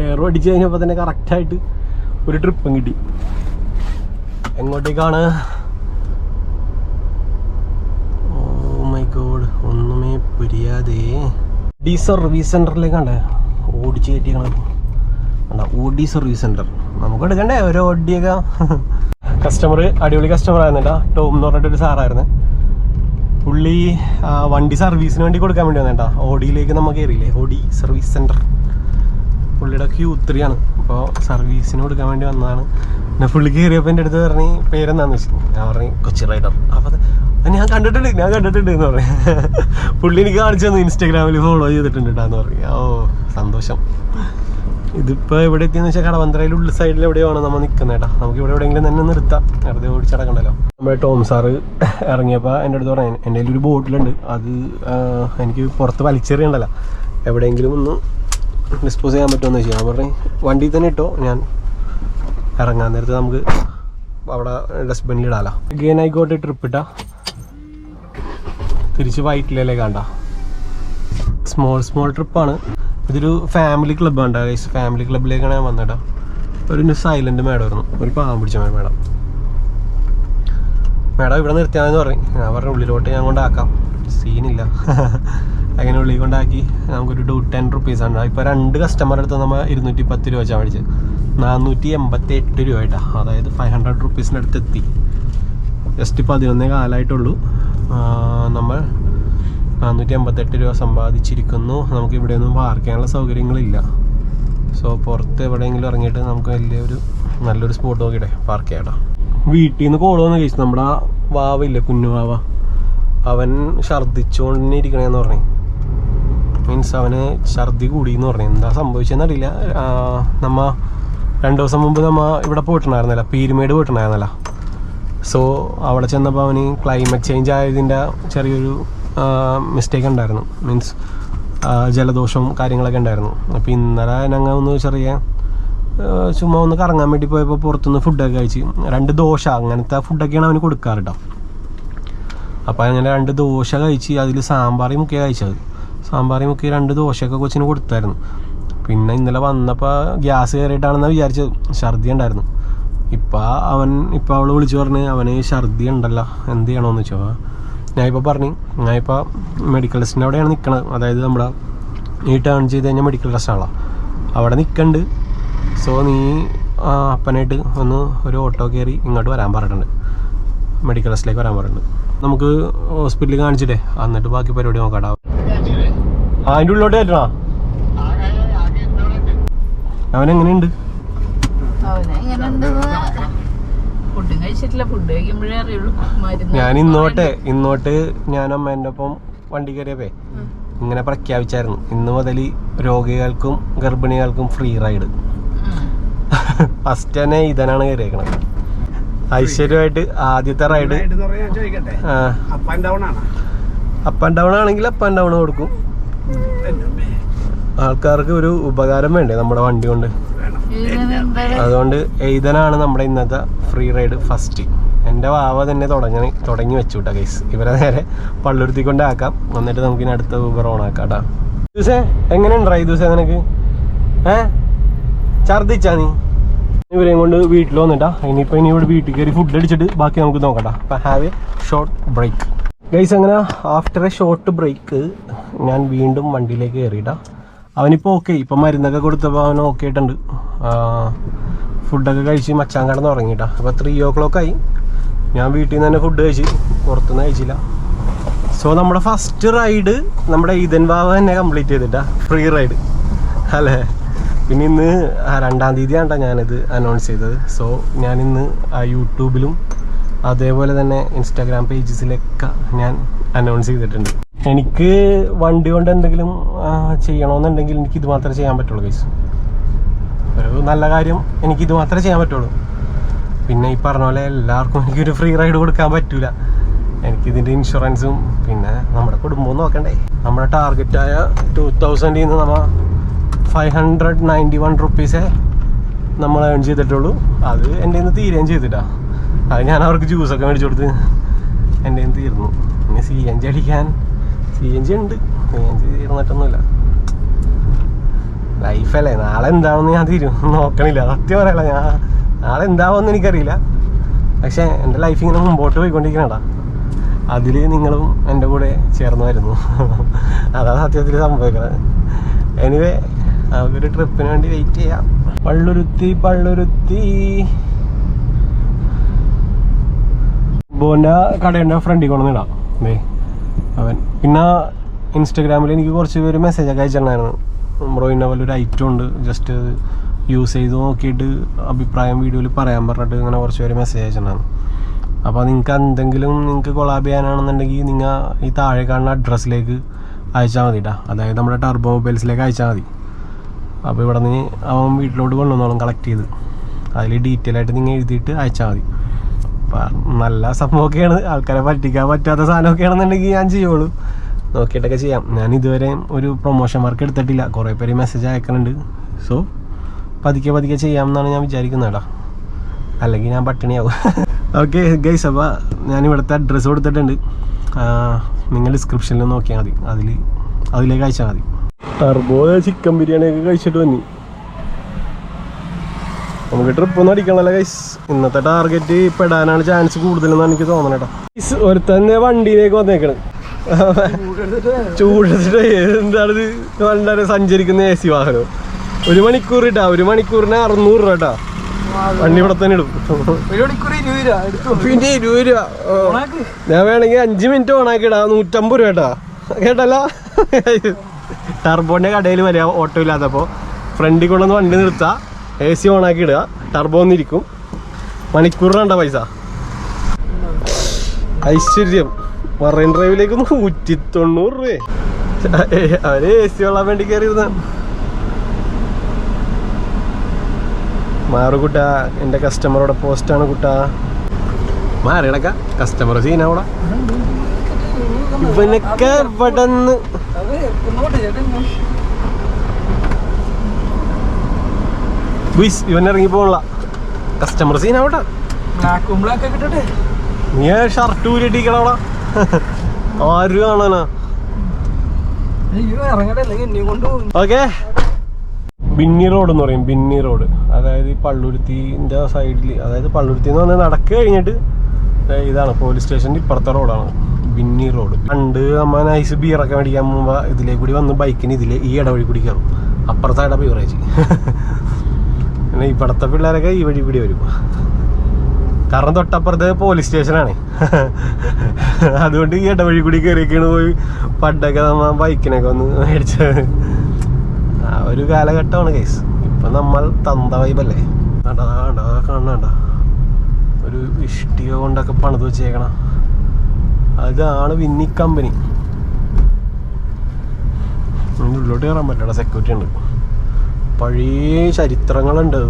Speaker 1: എയറോ അടിച്ച് കഴിഞ്ഞപ്പോൾ തന്നെ കറക്റ്റായിട്ട് ഒരു ട്രിപ്പും കിട്ടി. എങ്ങോട്ടേക്കാണ്? ഓ മൈ ഗോഡ്, ഒന്നുമേ പുരിയാതെ. ഓഡി സർവീസ് സെന്ററിലേക്കാണ്ടേ ഓടിച്ച് കയറ്റിയാണ്. ഓഡി സർവീസ് സെന്റർ നമുക്ക് എടുക്കണ്ടേ ഒരു ഓഡിയൊക്കെ. കസ്റ്റമർ അടിപൊളി കസ്റ്റമർ ആയിരുന്നില്ല. ടോം എന്ന് പറഞ്ഞിട്ടൊരു സാറായിരുന്നു. പുള്ളി വണ്ടി സർവീസിന് വേണ്ടി കൊടുക്കാൻ വേണ്ടി വന്നേട്ടാ. ഓഡിയിലേക്ക് നമ്മൾ കയറിയില്ലേ, ഓഡി സർവീസ് സെന്റർ. പുള്ളിയുടെ Q3 ആണ്. അപ്പോൾ സർവീസിന് കൊടുക്കാൻ വേണ്ടി വന്നതാണ്. പിന്നെ പുള്ളി കയറിയപ്പോൾ എൻ്റെ അടുത്ത് പറഞ്ഞ് പേരെന്താണെന്ന് വെച്ചു. ഞാൻ പറഞ്ഞു കൊച്ചി റൈഡർ. അപ്പോൾ ഞാൻ കണ്ടിട്ടുണ്ട് എന്ന് പറഞ്ഞു. പുള്ളി എനിക്ക് കാണിച്ചു തന്നു, ഇൻസ്റ്റാഗ്രാമിൽ ഫോളോ ചെയ്തിട്ടുണ്ട് കേട്ടാന്ന് പറഞ്ഞു. ഓ സന്തോഷം. ഇതിപ്പോൾ എവിടെ എത്തിയെന്ന് വെച്ചാൽ കടവന്ത്രയിൽ ഉള്ള സൈഡിൽ എവിടെയാണ് നമ്മൾ നിൽക്കുന്നത് കേട്ടോ. നമുക്ക് ഇവിടെ എവിടെയെങ്കിലും തന്നെ നിർത്താം, വെറുതെ ഓടിച്ചടക്കണ്ടല്ലോ. നമ്മുടെ ടോം സാറ് ഇറങ്ങിയപ്പോൾ എൻ്റെ അടുത്ത് പറഞ്ഞു, എൻ്റെ കയ്യിൽ ഒരു ബോട്ടിലുണ്ട്, അത് എനിക്ക് പുറത്ത് വലിച്ചെറിയണ്ടല്ലോ, എവിടെയെങ്കിലും ഒന്ന് ഡിസ്പോസ് ചെയ്യാൻ പറ്റുമെന്ന് വെച്ചാൽ. ഞാൻ പറഞ്ഞു വണ്ടിയിൽ തന്നെ ഇട്ടോ, ഞാൻ ഇറങ്ങാൻ നേരത്തെ നമുക്ക് അവിടെ ഡസ്റ്റ്ബിന്നിൽ ഇടാമല്ലോ. ഗെയിൻ ആയിക്കോട്ടെ ട്രിപ്പ് ഇട്ടാ. തിരിച്ച് വൈറ്റിലല്ലേ കണ്ട. സ്മോൾ ട്രിപ്പാണ്. ഇതൊരു ഫാമിലി ക്ലബ്ബാണ് ഗൈസ്. ഫാമിലി ക്ലബ്ബിലേക്കാണ് ഞാൻ വന്നേട്ടാ. ഒരു സൈലന്റ് മേഡമായിരുന്നു, ഒരു പാവം പിടിച്ച മേഡം. മേഡം ഇവിടെ നിർത്തിയാന്ന് പറഞ്ഞു. ഞാൻ പറഞ്ഞ ഉള്ളിലോട്ട് ഞാൻ കൊണ്ടാക്കാം, സീനില്ല. അങ്ങനെ ഉള്ളിൽ കൊണ്ടാക്കി. നമുക്കൊരു 10 റുപ്പീസാണ്. ഇപ്പോൾ 2 കസ്റ്റമർ എടുത്ത് നമ്മൾ 210 രൂപ വെച്ചാൽ മേടിച്ചത്. 488 രൂപ ആയിട്ടാണ്. അതായത് 500 റുപ്പീസിൻ്റെ അടുത്ത് എത്തി. ജസ്റ്റ് 11 കാലമായിട്ടുള്ളൂ. നമ്മൾ 488 രൂപ സമ്പാദിച്ചിരിക്കുന്നു. നമുക്ക് ഇവിടെയൊന്നും പാർക്ക് ചെയ്യാനുള്ള സൗകര്യങ്ങളില്ല. സോ പുറത്ത് എവിടെയെങ്കിലും ഇറങ്ങിയിട്ട് നമുക്ക് നല്ലൊരു സ്പോട്ട് നോക്കിയിട്ടെ പാർക്ക് ചെയ്യാം. വീട്ടിൽ നിന്ന് കോളൊന്ന് കഴിച്ചു. നമ്മുടെ ആ വാവില്ലേ, കുഞ്ഞു വാവ, അവൻ ഛർദ്ദിച്ചുകൊണ്ടേ ഇരിക്കണേന്ന് പറഞ്ഞു. മീൻസ് അവന് ഛർദി കൂടിയെന്ന് പറഞ്ഞു. എന്താ സംഭവിച്ചെന്നറിയില്ല. നമ്മ 2 ദിവസം മുമ്പ് ഇവിടെ പോയിട്ടുണ്ടായിരുന്നില്ല, പീരുമേട് പോയിട്ടുണ്ടായിരുന്നില്ല. സോ അവിടെ ചെന്നപ്പോൾ അവന് ക്ലൈമറ്റ് ചേഞ്ച് ആയതിൻ്റെ ചെറിയൊരു മിസ്റ്റേക്ക് ഉണ്ടായിരുന്നു. മീൻസ് ജലദോഷവും കാര്യങ്ങളൊക്കെ ഉണ്ടായിരുന്നു. അപ്പോൾ ഇന്നലെ ഞങ്ങൾ ഒന്ന് ചുമ്മാ ഒന്ന് കറങ്ങാൻ വേണ്ടി പോയപ്പോൾ പുറത്തുനിന്ന് ഫുഡൊക്കെ കഴിച്ച് 2 ദോശ അങ്ങനത്തെ ഫുഡൊക്കെയാണ് അവന് കൊടുക്കാറ് കേട്ടോ. അപ്പോൾ അങ്ങനെ 2 ദോശ കഴിച്ച് അതിൽ സാമ്പാറി മുക്കിയ കഴിച്ചത്. സാമ്പാറി മുക്കി 2 ദോശയൊക്കെ കൊച്ചിന് കൊടുത്തായിരുന്നു. പിന്നെ ഇന്നലെ വന്നപ്പോൾ ഗ്യാസ് കയറിയിട്ടാണെന്ന് വിചാരിച്ചത്. ഛർദി ഉണ്ടായിരുന്നു. ഇപ്പോൾ അവൾ വിളിച്ചു പറഞ്ഞ് അവന് ഛർദി ഉണ്ടല്ലോ, എന്ത് ചെയ്യണമെന്ന് വെച്ചോ. ഞാനിപ്പോൾ പറഞ്ഞു, ഞാനിപ്പോൾ മെഡിക്കൽ ടെസ്റ്റിൻ്റെ അവിടെയാണ് നിൽക്കണത്. അതായത് നമ്മുടെ ഈ ടേൺ ചെയ്ത് കഴിഞ്ഞാൽ മെഡിക്കൽ ടെസ്റ്റാണല്ലോ, അവിടെ നിൽക്കണ്ട്. സോ നീ അപ്പനായിട്ട് ഒരു ഓട്ടോ കയറി ഇങ്ങോട്ട് വരാൻ പറഞ്ഞിട്ടുണ്ട്, മെഡിക്കൽ ടെസ്റ്റിലേക്ക് വരാൻ പറഞ്ഞിട്ടുണ്ട്. നമുക്ക് ഹോസ്പിറ്റലിൽ കാണിച്ചിട്ടേ എന്നിട്ട് ബാക്കി പരിപാടി നോക്കാടാ. അതിൻ്റെ ഉള്ളിലോട്ട് കയറ്റണോ? അവനെങ്ങനെയുണ്ട്? ഞാൻ ഇന്നോട്ട് ഞാൻ അമ്മേൻ്റെ ഒപ്പം വണ്ടി കയറിയപ്പോ ഇങ്ങനെ പ്രഖ്യാപിച്ചായിരുന്നു, ഇന്ന് മുതൽ രോഗികൾക്കും ഗർഭിണികൾക്കും ഫ്രീ റൈഡ്. ഫസ്റ്റ് തന്നെ ഇതനാണ് കയറിയേക്കണത്. ഐശ്വര്യമായിട്ട് ആദ്യത്തെ റൈഡ് അപ്പ് ആൻഡ് ഡൗൺ ആണെങ്കിൽ അപ്പ് ആൻഡ് ഡൗൺ കൊടുക്കും. ആൾക്കാർക്ക് ഒരു ഉപകാരം വേണ്ടേ നമ്മുടെ വണ്ടി കൊണ്ട്. അതുകൊണ്ട് എയ്തനാണ് നമ്മുടെ ഇന്നത്തെ ഫ്രീ റൈഡ് ഫസ്റ്റ്. എൻ്റെ വാവ തന്നെ തുടങ്ങി വെച്ചു കേട്ടോ ഗൈസ്. ഇവരെ നേരെ പള്ളുരുത്തി കൊണ്ടാക്കാം, എന്നിട്ട് നമുക്ക് ഇനി അടുത്ത ഊബർ ഓൺ ആക്കാം കേട്ടോ. ദിവസേ എങ്ങനെയുണ്ടാ ഈ ദിവസം നിനക്ക്? ഛർദിച്ചാ നീ? ഇവരെയും കൊണ്ട് വീട്ടിൽ വന്നിട്ടാ. ഇനി ഇവിടെ വീട്ടിൽ കയറി ഫുഡ് അടിച്ചിട്ട് ബാക്കി നമുക്ക് നോക്കട്ടാ. അപ്പം have a short break guys. അങ്ങനെ ആഫ്റ്റർ എ ഷോർട്ട് ബ്രേക്ക് ഞാൻ വീണ്ടും വണ്ടിയിലേക്ക് കയറിയിട്ടാ. അവനിപ്പോൾ ഓക്കെ, ഇപ്പം മരുന്നൊക്കെ കൊടുത്തപ്പോൾ അവൻ ഓക്കെ ആയിട്ടുണ്ട്. ഫുഡൊക്കെ കഴിച്ച് മച്ചാൻ കിടന്ന് ഉറങ്ങിയിട്ടാ. അപ്പോൾ 3 o'clock ആയി. ഞാൻ വീട്ടിൽ നിന്ന് തന്നെ ഫുഡ് കഴിച്ച്, പുറത്തുനിന്ന് കഴിച്ചില്ല. സോ നമ്മുടെ ഫസ്റ്റ് റൈഡ് നമ്മുടെ ഈദൻ വാവ തന്നെ കംപ്ലീറ്റ് ചെയ്തിട്ടാ, ഫ്രീ റൈഡ് അല്ലേ. പിന്നെ ഇന്ന് 2-ാം തീയതിയാണ് ഞാനിത് അനൗൺസ് ചെയ്തത്. സോ ഞാനിന്ന് യൂട്യൂബിലും അതേപോലെ തന്നെ ഇൻസ്റ്റാഗ്രാം പേജസിലൊക്കെ ഞാൻ അനൗൺസ് ചെയ്തിട്ടുണ്ട്. എനിക്ക് വണ്ടി കൊണ്ട് എന്തെങ്കിലും ചെയ്യണമെന്നുണ്ടെങ്കിൽ എനിക്കിത് മാത്രമേ ചെയ്യാൻ പറ്റുള്ളൂ ഗൈസ്. ഒരു നല്ല കാര്യം എനിക്കിത് മാത്രമേ ചെയ്യാൻ പറ്റുള്ളൂ. പിന്നെ ഈ പറഞ്ഞ പോലെ എല്ലാവർക്കും എനിക്കൊരു ഫ്രീ റൈഡ് കൊടുക്കാൻ പറ്റില്ല. എനിക്കിതിൻ്റെ ഇൻഷുറൻസും പിന്നെ നമ്മുടെ കുടുംബവും നോക്കണ്ടേ. നമ്മുടെ ടാർഗറ്റായ 2000 നിന്ന് നമ്മൾ 591 റുപ്പീസേ നമ്മൾ ഏൺ ചെയ്തിട്ടുള്ളൂ. അത് എൻ്റെ നിന്ന് തീരുകയും ചെയ്തിട്ടാ. അത് ഞാൻ അവർക്ക് ജ്യൂസൊക്കെ മേടിച്ചു കൊടുത്ത് എൻ്റെ നിന്ന് തീർന്നു. ഇനി CNG അടിക്കാൻ CNG ഉണ്ട്, CNG തീർന്നിട്ടൊന്നുമില്ല. ലൈഫല്ലേ, നാളെ എന്താണെന്ന് ഞാൻ നോക്കണില്ല. സത്യം പറയല, ഞാൻ നാളെ എന്താവുമെന്ന് എനിക്കറിയില്ല. പക്ഷേ എൻ്റെ ലൈഫ് ഇങ്ങനെ മുമ്പോട്ട് പോയിക്കൊണ്ടിരിക്കണേടാ. അതിൽ നിങ്ങളും എൻ്റെ കൂടെ ചേർന്ന് വരുന്നു. അതാണ് സത്യത്തിൽ സംഭവിക്കുന്നത്. എനിവേ നമുക്കൊരു ട്രിപ്പിന് വേണ്ടി വെയിറ്റ് ചെയ്യാം. പള്ളുരുത്തി ബോൻ്റെ കടയുടെ ഫ്രണ്ടിൽ കൊണ്ടുവന്നിടാം അവൻ. പിന്നെ ഇൻസ്റ്റഗ്രാമിൽ എനിക്ക് കുറച്ച് പേര് മെസ്സേജൊക്കെ അയച്ചിട്ടുണ്ടായിരുന്നു, ബ്രോ ഇന്ന പോലെ ഒരു ഐറ്റം ഉണ്ട്, ജസ്റ്റ് യൂസ് ചെയ്ത് നോക്കിയിട്ട് അഭിപ്രായം വീഡിയോയിൽ പറയാൻ പറഞ്ഞിട്ട് ഇങ്ങനെ കുറച്ച് പേര് മെസ്സേജ് അയച്ചിട്ടുണ്ടായിരുന്നു. അപ്പോൾ നിങ്ങൾക്ക് കൊളാബ് ചെയ്യാനാണെന്നുണ്ടെങ്കിൽ നിങ്ങൾ ഈ താഴെ കാണുന്ന അഡ്രസ്സിലേക്ക് അയച്ചാൽ മതി കേട്ടോ. അതായത് നമ്മുടെ ടർബോ മൊബൈൽസിലേക്ക് അയച്ചാൽ മതി. അപ്പോൾ ഇവിടെ നിന്ന് അവൻ വീട്ടിലോട്ട് കൊണ്ടുവന്നോളും കളക്ട് ചെയ്ത്. അതിൽ ഡീറ്റെയിൽ ആയിട്ട് നിങ്ങൾ എഴുതിയിട്ട് അയച്ചാൽ മതി. അപ്പം നല്ല സംഭവമൊക്കെയാണ്, ആൾക്കാരെ പറ്റിക്കാൻ പറ്റാത്ത സാധനമൊക്കെ ആണെന്നുണ്ടെങ്കിൽ ഞാൻ ചെയ്യുള്ളൂ, നോക്കിയിട്ടൊക്കെ ചെയ്യാം. ഞാൻ ഇതുവരെ ഒരു പ്രൊമോഷൻ വർക്ക് എടുത്തിട്ടില്ല. കുറേ പേര് മെസ്സേജ് അയക്കുന്നുണ്ട്. സോ പതുക്കെ ചെയ്യാമെന്നാണ് ഞാൻ വിചാരിക്കുന്നത് കേട്ടോ, അല്ലെങ്കിൽ ഞാൻ പട്ടിണിയാവും. ഓക്കെ ഗൈസ്, അപ്പോൾ ഞാൻ ഇവിടുത്തെ അഡ്രസ്സ് കൊടുത്തിട്ടുണ്ട്. നിങ്ങൾ ഡിസ്ക്രിപ്ഷനിൽ നോക്കിയാൽ മതി, അതിലേക്ക് അയച്ചാൽ മതി. ടർബോ ചിക്കൻ ബിരിയാണിയൊക്കെ കഴിച്ചിട്ട് വന്നി. നമുക്ക് ട്രിപ്പ് ഒന്നും അടിക്കണല്ലോ ഗൈസ്. ഇന്നത്തെ ടാർഗറ്റ് പെടാനാണ് ചാൻസ് കൂടുതലെന്നാണ് എനിക്ക് തോന്നണേട്ടോ. ഒരുത്തന്നെ വണ്ടിയിലേക്ക് വന്നേക്കണ്, ചൂടെടുത്തിട്ട് എന്താണിത് വളരെ സഞ്ചരിക്കുന്ന AC വാഹനം. 1 മണിക്കൂർ ഇട്ടാ, 1 മണിക്കൂറിന് 600 രൂപ കേട്ടാ. വണ്ടി ഇവിടെ തന്നെ ഇടും. പിന്നെ 20 രൂപ. ഞാൻ വേണമെങ്കിൽ 5 മിനിറ്റ് ഓണാക്കി ഇടാം, 150 രൂപ കേട്ടാ. കേട്ടല്ലോ, ടർബോന്റെ കടയിൽ വരിക ഓട്ടോ ഇല്ലാത്തപ്പോൾ ഫ്രണ്ടിൽ കൊണ്ടുവന്ന് വണ്ടി നിർത്താ, AC ഓണാക്കി ഇടുക, ടർബോ ഒന്നിരിക്കും, മണിക്കൂറിനാണ്ട പൈസ. ഐശ്വര്യം. മറൈൻ ഡ്രൈവിലേക്ക് 190 രൂപ. അവര് AC കൊള്ളാൻ വേണ്ടി കയറിയിരുന്ന. മാറു കുട്ടാ, എൻ്റെ കസ്റ്റമറുടെ പോസ്റ്റാണ് കുട്ടാ. മാറിയടക്ക കസ്റ്റമർ സീനവിടെ. ഇവനൊക്കെ ഇവിടെ നിന്ന് ഇവൻ ഇറങ്ങി പോകണ കസ്റ്റമർ സീനവിടെ. നീ ഷർട്ട് ഊരിട്ടിക്കണവിടെ, ആരും കാണാനാ. ഓക്കെ, ബിന്നി റോഡ് എന്ന് പറയും. ബിന്നി റോഡ് അതായത് ഈ പള്ളുരുത്തിൻ്റെ സൈഡിൽ, അതായത് പള്ളുരുത്തി എന്ന് പറഞ്ഞാൽ നടക്ക് കഴിഞ്ഞിട്ട് ഇതാണ് പോലീസ് സ്റ്റേഷൻ്റെ ഇപ്പുറത്തെ റോഡാണ് ബിന്നി റോഡ്. പണ്ട് നമ്മ നൈസ് ബിയറൊക്കെ മേടിക്കാൻ മുമ്പ് ഇതിലേക്ക് കൂടി വന്ന് ബൈക്കിന് ഈ ഇടവഴി കൂടി കയറും. അപ്പുറത്തെ സൈഡാണ് ബീവറേജ്. പിന്നെ ഇവിടുത്തെ പിള്ളേരൊക്കെ ഈ വഴി കൂടി വരും, കാരണം തൊട്ടപ്പുറത്ത് പോലീസ് സ്റ്റേഷനാണ്. അതുകൊണ്ട് ഈ ഇടവഴി കൂടി കയറിയൊക്കെയാണ് പോയി പണ്ടൊക്കെ നമ്മ ബൈക്കിനൊക്കെ വന്ന് മേടിച്ചത്. ആ ഒരു കാലഘട്ടമാണ് കേസ്. ഇപ്പം നമ്മൾ തന്ത വൈബല്ലേ. കാണണ്ട ഒരു ഇഷ്ടിക കൊണ്ടൊക്കെ പണിത് വെച്ചേക്കണം. അതാണ് വിന്നി കമ്പനി. ഉള്ളിലോട്ട് കയറാൻ പറ്റില്ല, സെക്യൂരിറ്റി ഉണ്ട്. പഴയ ചരിത്രങ്ങളുണ്ട്.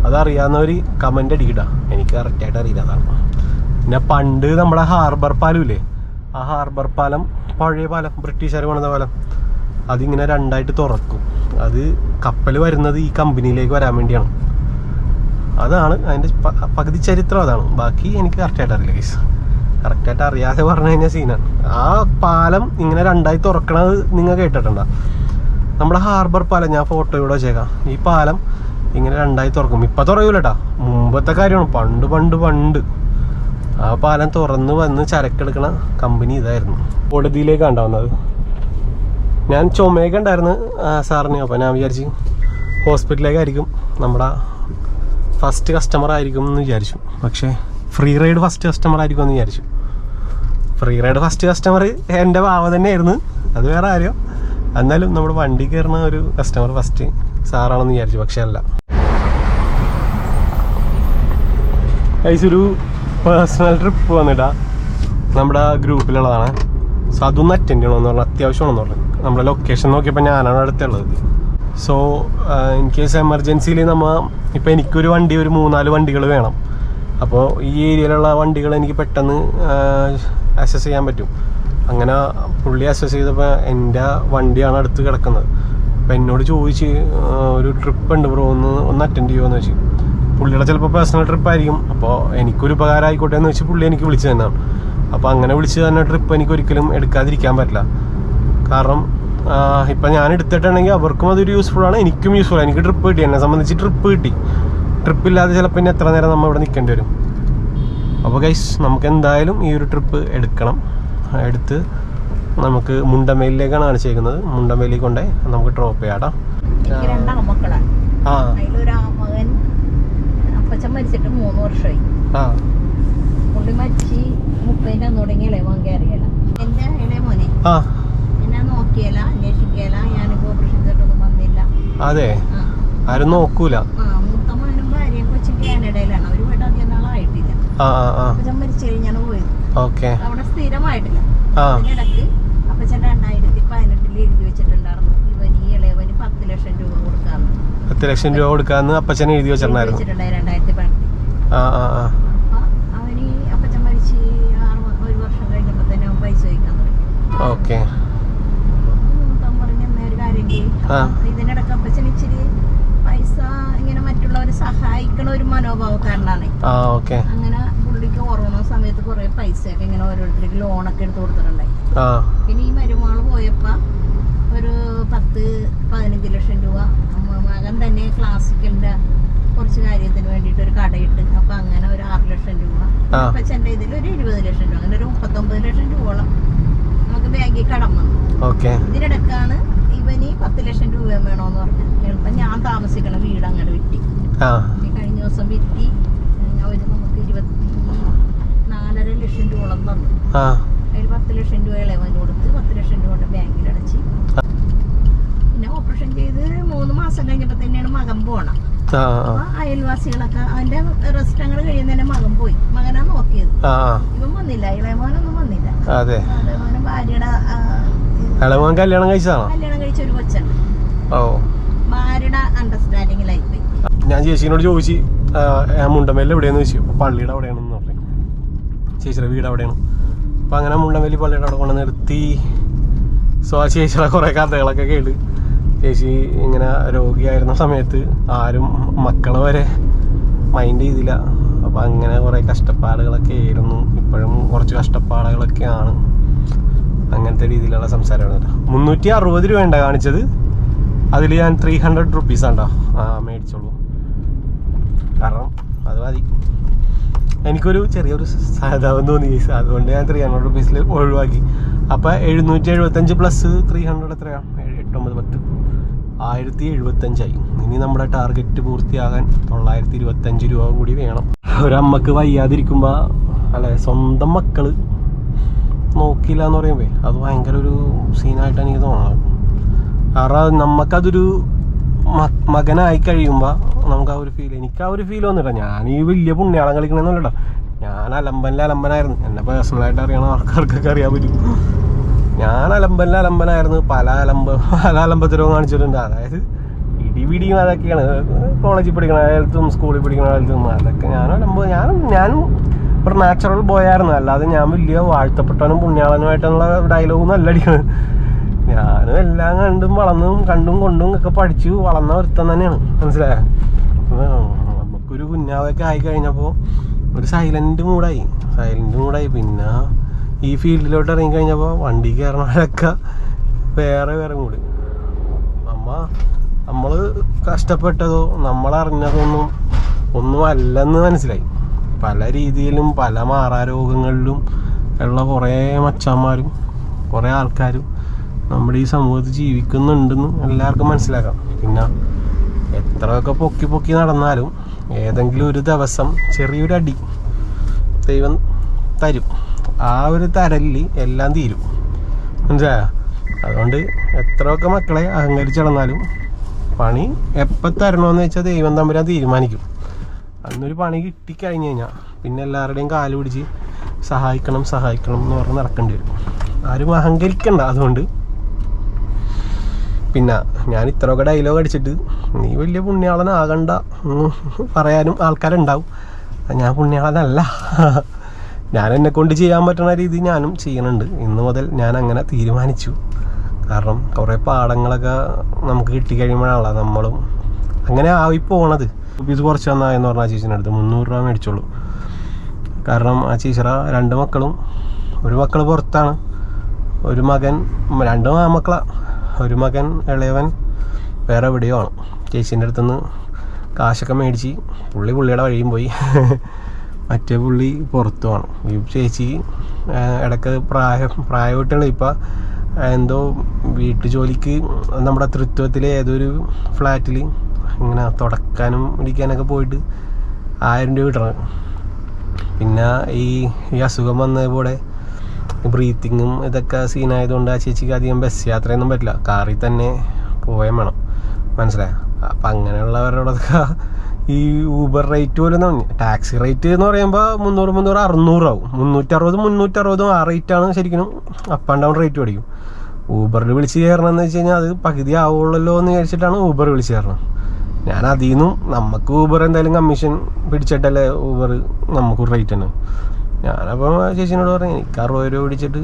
Speaker 1: അതറിയാവുന്നവർ കമൻ്റ് അടിക്കട്ടാ, എനിക്ക് കറക്റ്റായിട്ട് അറിയില്ല. അതാണ്. പിന്നെ പണ്ട് നമ്മുടെ ഹാർബർ പാലം ഇല്ലേ, ആ ഹാർബർ പാലം പഴയ പാലം, ബ്രിട്ടീഷുകാർ പണിത പാലം, അതിങ്ങനെ 2ആയിട്ട് തുറക്കും. അത് കപ്പൽ വരുന്നത് ഈ കമ്പനിയിലേക്ക് വരാൻ വേണ്ടിയാണ്. അതാണ് അതിൻ്റെ പകുതി ചരിത്രം അതാണ്. ബാക്കി എനിക്ക് കറക്റ്റായിട്ട് അറിയില്ല കേസ്. കറക്റ്റായിട്ട് അറിയാതെ പറഞ്ഞു കഴിഞ്ഞാൽ സീനാണ്. ആ പാലം ഇങ്ങനെ 2ആയി തുറക്കണത് നിങ്ങൾ കേട്ടിട്ടുണ്ടോ? നമ്മുടെ ഹാർബർ പാലം ഞാൻ ഫോട്ടോ ഇവിടെ വെച്ചേക്കാം. ഈ പാലം ഇങ്ങനെ 2ആയി തുറക്കും. ഇപ്പം തുറയൂലട്ടാ, മുമ്പത്തെ കാര്യമാണ്. പണ്ട് ആ പാലം തുറന്ന് വന്ന് ചരക്കെടുക്കണ കമ്പനി ഇതായിരുന്നു. കോടതിയിലേക്കാണ് ഉണ്ടാവുന്നത്. ഞാൻ ചുമയൊക്കെ ഉണ്ടായിരുന്നു സാറിന്. അപ്പോൾ ഞാൻ വിചാരിച്ചു ഹോസ്പിറ്റലിലേക്കായിരിക്കും നമ്മുടെ ഫസ്റ്റ് കസ്റ്റമർ ആയിരിക്കും എന്ന് വിചാരിച്ചു. പക്ഷേ ഫ്രീ റൈഡ് ഫസ്റ്റ് കസ്റ്റമർ ആയിരിക്കും എന്ന് വിചാരിച്ചു. ഫ്രീ റൈഡ് ഫസ്റ്റ് കസ്റ്റമർ എൻ്റെ ഭാവ തന്നെയായിരുന്നു, അത് വേറെ കാര്യം. എന്നാലും നമ്മുടെ വണ്ടി കയറുന്ന ഒരു കസ്റ്റമർ ഫസ്റ്റ് സാറാണെന്ന് വിചാരിച്ചു. പക്ഷെ അല്ല. ഒരു പേഴ്സണൽ ട്രിപ്പ് വന്നിട്ടാ നമ്മുടെ ഗ്രൂപ്പിലുള്ളതാണ്. സോ അതൊന്ന് അറ്റൻഡ് ചെയ്യണമെന്ന് പറഞ്ഞാൽ അത്യാവശ്യമാണെന്ന് പറഞ്ഞു. നമ്മുടെ ലൊക്കേഷൻ നോക്കിയപ്പോൾ ഞാനാണ് അടുത്തുള്ളത്. സോ ഇൻ കേസ് എമർജൻസിയിൽ ഇപ്പോൾ എനിക്കൊരു വണ്ടി, ഒരു 3-4 വണ്ടികൾ വേണം. അപ്പോൾ ഈ ഏരിയയിലുള്ള വണ്ടികൾ എനിക്ക് പെട്ടെന്ന് അസസ് ചെയ്യാൻ പറ്റും. അങ്ങനെ പുള്ളി അസസ് ചെയ്തപ്പോൾ എൻ്റെ വണ്ടിയാണ് അടുത്ത് കിടക്കുന്നത്. അപ്പോൾ എന്നോട് ചോദിച്ച് ഒരു ട്രിപ്പ് ഉണ്ട് ബ്രോ, ഒന്ന് അറ്റൻഡ് ചെയ്യുമോ എന്ന് വെച്ച്. പുള്ളിയുടെ ചിലപ്പോൾ പേഴ്സണൽ ട്രിപ്പ് ആയിരിക്കും. അപ്പോൾ എനിക്കൊരു ഉപകാരം ആയിക്കോട്ടെ എന്ന് വെച്ച് പുള്ളി എനിക്ക് വിളിച്ചു തന്നെയാണ്. അപ്പോൾ അങ്ങനെ വിളിച്ച് തന്നെ ട്രിപ്പ് എനിക്കൊരിക്കലും എടുക്കാതിരിക്കാൻ പറ്റില്ല. കാരണം ഇപ്പം ഞാൻ എടുത്തിട്ടുണ്ടെങ്കിൽ അവർക്കും അതൊരു യൂസ്ഫുള്ളാണ്, എനിക്കും യൂസ്ഫുള്ളാണ്. എനിക്ക് ട്രിപ്പ് കിട്ടി, എന്നെ സംബന്ധിച്ച് ട്രിപ്പ് കിട്ടി. ട്രിപ്പില്ലാതെ ചിലപ്പോൾ ഇനി എത്ര നേരം നമ്മൾ ഇവിടെ നിൽക്കേണ്ടി വരും. അപ്പോൾ ഗൈസ് നമുക്ക് എന്തായാലും ഈ ഒരു ട്രിപ്പ് എടുക്കണം. എടുത്ത് നമുക്ക് മുണ്ടമേലിലേക്കാണ് കാണിച്ചേക്കുന്നത്. മുണ്ടമേലിൽ കൊണ്ടേ നമുക്ക് ഡ്രോപ്പ് ചെയ്യാം.
Speaker 4: അപ്പച്ചൻ മരിച്ചിട്ട് 3 വർഷമായി. പുള്ളി മരിച്ച് 30 തുടങ്ങി ഇളയവൻ കയറിയല്ല. എന്റെ ഇളയ മോനെ എന്നെ നോക്കിയല്ല, അന്വേഷിക്കല. ഞാനിപ്പോ ഓപ്പറേഷൻ ചെയ്തിട്ടൊന്നും വന്നില്ല.
Speaker 1: അതെ, ആരും നോക്കൂല.
Speaker 4: മൂത്ത മോനും ഭാര്യയും കൊച്ചും കാനഡയിലാണ്. ഒരു വീട് അധികം നാളായിട്ടില്ല. അപ്പച്ചൻ മരിച്ചു കഴിഞ്ഞാണ് പോയത്. അവിടെ സ്ഥിരമായിട്ടില്ല. അതിനിടക്ക് അപ്പച്ചൻ 2018 എഴുതി വെച്ചിട്ടുണ്ടായിരുന്നു ഇവന് ഈ ഇളയവന് 10 ലക്ഷം രൂപ കൊടുക്കാന്ന്.
Speaker 1: 10 ലക്ഷം രൂപ കൊടുക്കാന്ന് അപ്പച്ചൻ എഴുതി വെച്ചിട്ടുണ്ടായിരുന്നു 2018.
Speaker 4: അപ്പൊ അവന് അപ്പച്ചൻ മരിച്ച് 1 വർഷം കഴിഞ്ഞപ്പോ തന്നെ അവൻ പൈസ ചോദിക്കാൻ തുടങ്ങി. പറഞ്ഞു ഒരു കാര്യം ഇതിനിടക്ക് അപ്പച്ചൻ ഇച്ചിരി പൈസ ഇങ്ങനെ മറ്റുള്ളവരെ സഹായിക്കണ ഒരു മനോഭാവക്കാരനാണ്. അങ്ങനെ പുള്ളിക്ക് കൊറോണ സമയത്ത് സമയത്ത് കുറെ പൈസയൊക്കെ ഇങ്ങനെ ഓരോരുത്തർക്ക് ലോണൊക്കെ എടുത്ത് കൊടുത്തിട്ടുണ്ടായി. പിന്നെ ഈ മരുമകള് പോയപ്പോ ഒരു 10-15 ലക്ഷം രൂപ മകൻ തന്നെ ക്ലാസിക്കലിന്റെ കുറച്ച് കാര്യത്തിന് വേണ്ടിട്ട് ഒരു കടയിട്ട്, അപ്പൊ അങ്ങനെ ഒരു 6 ലക്ഷം രൂപ, അപ്പച്ചന്റെ ഇതിൽ ഒരു 20 ലക്ഷം രൂപ, അങ്ങനെ ഒരു 39 ലക്ഷം രൂപയോളം നമുക്ക് ബാങ്കിൽ കടം വന്നു. ഇതിനിടക്കാണ് ഇവന് 10 ലക്ഷം രൂപ വേണോന്ന് പറഞ്ഞു. ചിലപ്പോ ഞാൻ താമസിക്കണ വീട് അങ്ങനെ വിറ്റി. കഴിഞ്ഞ ദിവസം വിറ്റി അവര് നമുക്ക് 24.5 ലക്ഷം രൂപയോളം തന്നു. അതിൽ 10 ലക്ഷം രൂപ ഇളവന് കൊടുത്ത് 10 ലക്ഷം രൂപ ബാങ്കിൽ അടച്ച്. പിന്നെ ഓപ്പറേഷൻ ചെയ്ത് 3 മാസം കഴിഞ്ഞപ്പോ തന്നെയാണ് മകൻ പോണം. അയൽവാസികളൊക്കെ അവന്റെ റെസ്റ്റ് അങ്ങനെ കഴിയുന്നതിന് മകൻ പോയി. മകനാ നോക്കിയത്. ഇവൻ വന്നില്ല, ഇളയമോനൊന്നും വന്നില്ല. ഇളയമോനും ഭാര്യയുടെ
Speaker 1: കല്യാണം
Speaker 4: കഴിച്ച ഒരു കൊച്ചുണ്ട്. ഭാര്യയുടെ അണ്ടർസ്റ്റാൻഡിങ്ങിലായി പോയി.
Speaker 1: ഞാൻ ചേച്ചിനോട് ചോദിച്ചു മുണ്ടമേൽ എവിടെയാന്ന് ചോദിച്ചു. പള്ളിയുടെ അവിടെയാണെന്ന് പറഞ്ഞു. ചേച്ചിയുടെ വീട് അവിടെയാണ്. അപ്പൊ അങ്ങനെ മുണ്ടമേലി പള്ളിയുടെ അവിടെ കൊണ്ട് നിർത്തി. സോ ആ ചേച്ചിയുടെ കുറെ കഥകളൊക്കെ കേട്ട്. ചേച്ചി ഇങ്ങനെ രോഗിയായിരുന്ന സമയത്ത് ആരും മക്കളെ വരെ മൈൻഡ് ചെയ്തില്ല. അപ്പം അങ്ങനെ കുറേ കഷ്ടപ്പാടുകളൊക്കെ ആയിരുന്നു. ഇപ്പോഴും കുറച്ച് കഷ്ടപ്പാടുകളൊക്കെയാണ്. അങ്ങനത്തെ രീതിയിലുള്ള സംസാരമാണ്. 360 രൂപ കാണിച്ചത്. അതിൽ ഞാൻ 300 റുപ്പീസാണ്ടോ മേടിച്ചോളൂ. കാരണം അത് മതി. എനിക്കൊരു ചെറിയൊരു സഹതാപം തോന്നി. അതുകൊണ്ട് ഞാൻ 300 റുപ്പീസിൽ ഒഴിവാക്കി. അപ്പം 775 പ്ലസ് 300 എത്രയാണ്? 8, 9, 10, 1075ആയി. ഇനി നമ്മുടെ ടാർഗറ്റ് പൂർത്തിയാകാൻ 925 രൂപ കൂടി വേണം. ഒരമ്മക്ക് വയ്യാതിരിക്കുമ്പോൾ അല്ലെ സ്വന്തം മക്കള് നോക്കില്ല എന്ന് പറയുമ്പോ അത് ഭയങ്കര ഒരു സീനായിട്ടാണ് എനിക്ക് തോന്നുന്നത്. കാരണം നമുക്കതൊരു മകനായി കഴിയുമ്പോൾ നമുക്ക് ആ ഒരു ഫീൽ, എനിക്ക് ആ ഒരു ഫീൽ വന്നില്ല. ഞാൻ ഈ വലിയ പുണ്യാളം കളിക്കണമെന്നല്ലോ, ഞാൻ അലമ്പനായിരുന്നു. എന്നെ പേഴ്സണലായിട്ട് അറിയണ ആൾക്കാർക്കൊക്കെ അറിയാൻ പറ്റും. ഞാൻ അലമ്പനായിരുന്നു. പല അലമ്പത്തരവും കാണിച്ചിട്ടുണ്ട്. അതായത് ഇടിപിടിയും അതൊക്കെയാണ്. കോളേജിൽ പഠിക്കണ കാലത്തും സ്കൂളിൽ പഠിക്കണ കാലത്തും അതൊക്കെ ഞാനും ഒരു നാച്ചുറൽ ബോയ് ആയിരുന്നു. അല്ലാതെ ഞാൻ വലിയ വാഴ്ത്തപ്പെട്ടവനും പുണ്യാളനുമായിട്ടുള്ള ഡയലോഗൊന്നും അല്ല അടിക്കണത്. ഞാനും എല്ലാം കണ്ടും കൊണ്ടും ഒക്കെ പഠിച്ചു വളർന്ന ഒരുത്തം തന്നെയാണ്. മനസ്സിലായോ? നമുക്കൊരു കുഞ്ഞാവൊക്കെ ആയി കഴിഞ്ഞപ്പോൾ ഒരു സൈലന്റ് മൂഡായി. പിന്നെ ഈ ഫീൽഡിലോട്ട് ഇറങ്ങിക്കഴിഞ്ഞപ്പോൾ വണ്ടി കയറണവരൊക്കെ വേറെ മൂഡ്. നമ്മൾ കഷ്ടപ്പെട്ടതോ നമ്മളറിഞ്ഞതൊന്നും അല്ലെന്ന് മനസ്സിലായി. പല രീതിയിലും പല മാറാരോഗങ്ങളിലും ഉള്ള കുറേ മച്ചാന്മാരും കുറേ ആൾക്കാരും നമ്മുടെ ഈ സമൂഹത്തിൽ ജീവിക്കുന്നുണ്ടെന്ന് എല്ലാവർക്കും മനസ്സിലാക്കാം. പിന്നെ എത്രയൊക്കെ പൊക്കി നടന്നാലും ഏതെങ്കിലും ഒരു ദിവസം ചെറിയൊരു അടി ദൈവം തരും. ആ ഒരു തരലിൽ എല്ലാം തീരും. മനസ്സിലായോ? അതുകൊണ്ട് എത്രയൊക്കെ മക്കളെ അഹങ്കരിച്ച് നടന്നാലും പണി എപ്പോൾ തരണമെന്ന് വെച്ചാൽ ദൈവം തമ്പുരാൻ തീരുമാനിക്കും. അന്നൊരു പണി കിട്ടിക്കഴിഞ്ഞ് കഴിഞ്ഞാൽ പിന്നെ എല്ലാവരുടെയും കാല് പിടിച്ച് സഹായിക്കണം എന്ന് പറഞ്ഞ് നടക്കേണ്ടി വരും. ആരും അഹങ്കരിക്കണ്ട. അതുകൊണ്ട് പിന്നെ ഞാൻ ഇത്രയൊക്കെ ഡയലോഗ് അടിച്ചിട്ട് നീ വലിയ പുണ്യാളനാകണ്ട എന്ന് പറയാനും ആൾക്കാരുണ്ടാവും. ഞാൻ പുണ്യാളനല്ല. ഞാൻ എന്നെ കൊണ്ട് ചെയ്യാൻ പറ്റുന്ന രീതി ഞാനും ചെയ്യുന്നുണ്ട്. ഇന്ന് മുതൽ ഞാൻ അങ്ങനെ തീരുമാനിച്ചു. കാരണം കുറേ പാഠങ്ങളൊക്കെ നമുക്ക് കിട്ടിക്കഴിയുമ്പോഴാണല്ലോ നമ്മളും അങ്ങനെ ആയി പോണത്. റുപ്പീസ് കുറച്ച് തന്നായെന്ന് പറഞ്ഞാൽ ആ ചേച്ചിൻ്റെ അടുത്ത് 300 രൂപ മേടിച്ചോളൂ. കാരണം ആ ചേച്ചിയുടെ 2 മക്കളും, ഒരു മക്കൾ പുറത്താണ്, ഒരു മകൻ, 2 ആമക്കളാണ്. ഒരു മകൻ ഇളയവൻ വേറെ എവിടെയോ ആണ്. ചേച്ചീൻ്റെ അടുത്തുനിന്ന് കാശൊക്കെ മേടിച്ച് പുള്ളിയുടെ വഴിയും പോയി. മറ്റേ പുള്ളി പുറത്തുമാണ്. ഈ ചേച്ചി ഇടയ്ക്ക് പ്രായമായിട്ടുള്ള ഇപ്പം എന്തോ വീട്ടു ജോലിക്ക് നമ്മുടെ തൃത്വത്തിലെ ഏതൊരു ഫ്ലാറ്റിൽ ഇങ്ങനെ തുടക്കാനും ഇടിക്കാനൊക്കെ പോയിട്ട് 1000 രൂപ കിട്ടണം. പിന്നെ ഈ അസുഖം വന്നതുപോലെ ബ്രീത്തിങ്ങും ഇതൊക്കെ സീനായതുകൊണ്ട് ആ ചേച്ചിക്ക് അധികം ബസ് യാത്രയൊന്നും പറ്റില്ല. കാറിൽ തന്നെ പോയാൽ വേണം. മനസ്സിലായോ? അപ്പം അങ്ങനെയുള്ളവരോടൊക്കെ ഈ ഊബർ റേറ്റ് പോലും ടാക്സി റേറ്റ് എന്ന് പറയുമ്പോൾ 300, 600 ആവും. 360 ആ റേറ്റാണ് ശരിക്കും അപ്പ് ആൻഡ് ഡൗൺ റേറ്റ് പഠിക്കും. ഊബറിൽ വിളിച്ച് കയറണമെന്ന് വെച്ച് കഴിഞ്ഞാൽ അത് പകുതി ആവുള്ളല്ലോ എന്ന് വിചാരിച്ചിട്ടാണ് ഊബർ വിളിച്ച് കയറണം. ഞാൻ അതിൽ നിന്നും നമുക്ക് ഊബർ എന്തായാലും കമ്മീഷൻ പിടിച്ചിട്ടല്ലേ ഊബർ നമുക്കൊരു റേറ്റ് തന്നെ. ഞാനപ്പോൾ ചേച്ചിനോട് പറഞ്ഞു എനിക്ക് 60 രൂപ പിടിച്ചിട്ട്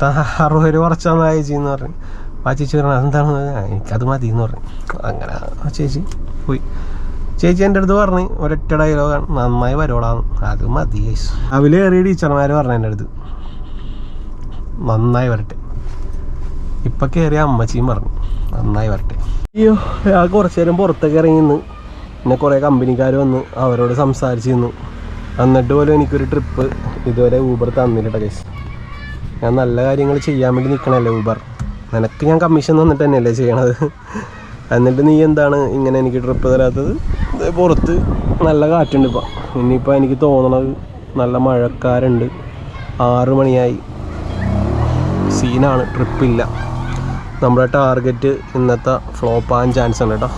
Speaker 1: 60 രൂപ കുറച്ചാന്ന് ചേച്ചിന്ന് പറഞ്ഞു. ആ ചേച്ചി പറഞ്ഞു അതെന്താണെന്ന് എനിക്കത് മതി എന്ന് പറഞ്ഞു. അങ്ങനെ ആ ചേച്ചി പോയി. ചേച്ചി എൻ്റെ അടുത്ത് പറഞ്ഞ് ഒരൊറ്റ ഡയലോഗാണ്, നന്നായി വരോളാന്ന്. അത് മതി ഗൈസ്. അവല് കയറിയ ടീച്ചർമാർ പറഞ്ഞു എൻ്റെ അടുത്ത് നന്നായി വരട്ടെ. ഇപ്പം കയറിയ അമ്മച്ചിയും പറഞ്ഞു നന്നായി വരട്ടെ. അയ്യോ, ആ കുറച്ച് നേരം പുറത്തൊക്കെ ഇറങ്ങി നിന്ന് പിന്നെ കുറേ കമ്പനിക്കാർ വന്ന് അവരോട് സംസാരിച്ച് നിന്ന്. എന്നിട്ട് പോലും എനിക്കൊരു ട്രിപ്പ് ഇതുവരെ ഊബർ തന്നില്ല ഗൈസ്. ഞാൻ നല്ല കാര്യങ്ങൾ ചെയ്യാൻ വേണ്ടി നിൽക്കണല്ലേ ഊബർ, നിനക്ക് ഞാൻ കമ്മീഷൻ തന്നിട്ട് തന്നെയല്ലേ ചെയ്യണത്. എന്നിട്ട് നീ എന്താണ് ഇങ്ങനെ എനിക്ക് ട്രിപ്പ് തരാത്തത്? പുറത്ത് നല്ല കാറ്റുണ്ട് ഇപ്പം. ഇനിയിപ്പോൾ എനിക്ക് തോന്നണത് നല്ല മഴക്കാരുണ്ട്. 6 മണിയായി, സീനാണ്, ട്രിപ്പില്ല. നമ്മുടെ ടാർഗറ്റ് ഇന്നത്തെ ഫ്ലോപ്പ് ആകാൻ ചാൻസ് ഉണ്ട് കേട്ടോ.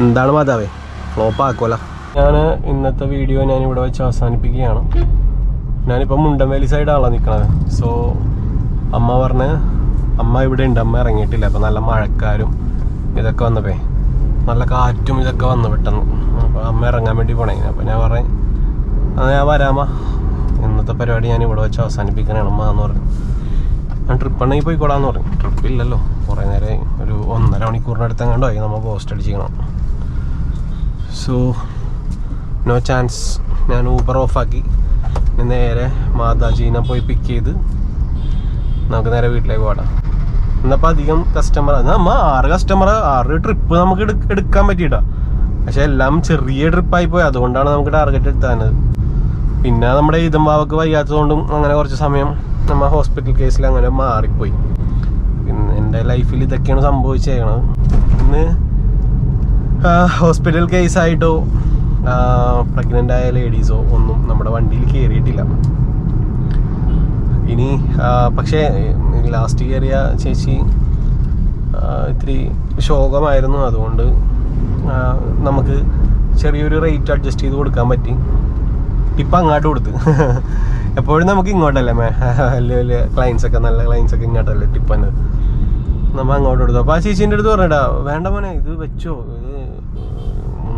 Speaker 1: എന്താണ് മാതാവേ, ഫ്ലോപ്പ് ആക്കുമല്ലോ. ഞാൻ ഇന്നത്തെ വീഡിയോ ഞാനിവിടെ വെച്ച് അവസാനിപ്പിക്കുകയാണ്. ഞാനിപ്പോൾ മുണ്ടൻവേലി സൈഡാണല്ലോ നിൽക്കണത്. സോ അമ്മ പറഞ്ഞ് അമ്മ ഇവിടെ ഉണ്ട്, അമ്മ ഇറങ്ങിയിട്ടില്ല. അപ്പോൾ നല്ല മഴക്കാരും ഇതൊക്കെ വന്നപ്പേ നല്ല കാറ്റും ഇതൊക്കെ വന്നു പെട്ടെന്ന്. അപ്പോൾ അമ്മ ഇറങ്ങാൻ വേണ്ടി പോണേ. അപ്പോൾ ഞാൻ പറഞ്ഞു ഞാൻ വരാമ, ഇന്നത്തെ പരിപാടി ഞാൻ ഇവിടെ വെച്ച് അവസാനിപ്പിക്കണതാണ് അമ്മ എന്ന് പറഞ്ഞു. ഞാൻ ട്രിപ്പ് ഉണ്ടെങ്കിൽ പോയിക്കോളാന്ന് പറഞ്ഞു. ട്രിപ്പില്ലല്ലോ, കുറേ നേരം ഒരു 1.5 മണിക്കൂറിനടുത്ത് എങ്ങാണ്ടോ ആയി നമ്മൾ പോസ്റ്റ് അടിച്ചിരിക്കണം. So no chance. ഞാൻ ഊബർ ഓഫാക്കി നേരെ മാതാജീനെ പോയി പിക്ക് ചെയ്ത് നമുക്ക് നേരെ വീട്ടിലേക്ക് പോകാം. എന്നപ്പോൾ അധികം കസ്റ്റമർ നമ്മ 6 ട്രിപ്പ് നമുക്ക് എടുക്കാൻ പറ്റിയിട്ടാ. പക്ഷെ എല്ലാം ചെറിയ ട്രിപ്പായി പോയി, അതുകൊണ്ടാണ് നമുക്ക് ടാർഗറ്റ് എടുത്താനത്. പിന്നെ നമ്മുടെ ഈദമ്പാവക്ക് വയ്യാത്തതുകൊണ്ടും അങ്ങനെ കുറച്ച് സമയം നമ്മൾ ഹോസ്പിറ്റൽ കേസിൽ അങ്ങനെ മാറിപ്പോയി. പിന്നെ എൻ്റെ ലൈഫിൽ ഇതൊക്കെയാണ് സംഭവിച്ചേക്കണത്. ഇന്ന് ഹോസ്പിറ്റൽ കേസായിട്ടോ പ്രഗ്നൻ്റ് ആയ ലേഡീസോ ഒന്നും നമ്മുടെ വണ്ടിയിൽ കയറിയിട്ടില്ല. ഇനി പക്ഷേ ലാസ്റ്റ് കയറിയ ചേച്ചി ഇത്തിരി ശോകമായിരുന്നു. അതുകൊണ്ട് നമുക്ക് ചെറിയൊരു റേറ്റ് അഡ്ജസ്റ്റ് ചെയ്ത് കൊടുക്കാൻ പറ്റി. ഇപ്പം അങ്ങോട്ട് കൊടുത്ത് എപ്പോഴും നമുക്ക് ഇങ്ങോട്ടല്ലേ വലിയ വലിയ ക്ലയൻസൊക്കെ, നല്ല ക്ലയൻസൊക്കെ ഇങ്ങോട്ടല്ലേ ടിപ്പന്നെ നമ്മൾ അങ്ങോട്ട് കൊടുത്തു. അപ്പോൾ ആ ചേച്ചീൻ്റെ അടുത്ത് പറഞ്ഞിട്ടാ, വേണ്ട മോനെ ഇത് വെച്ചോ, ഇത്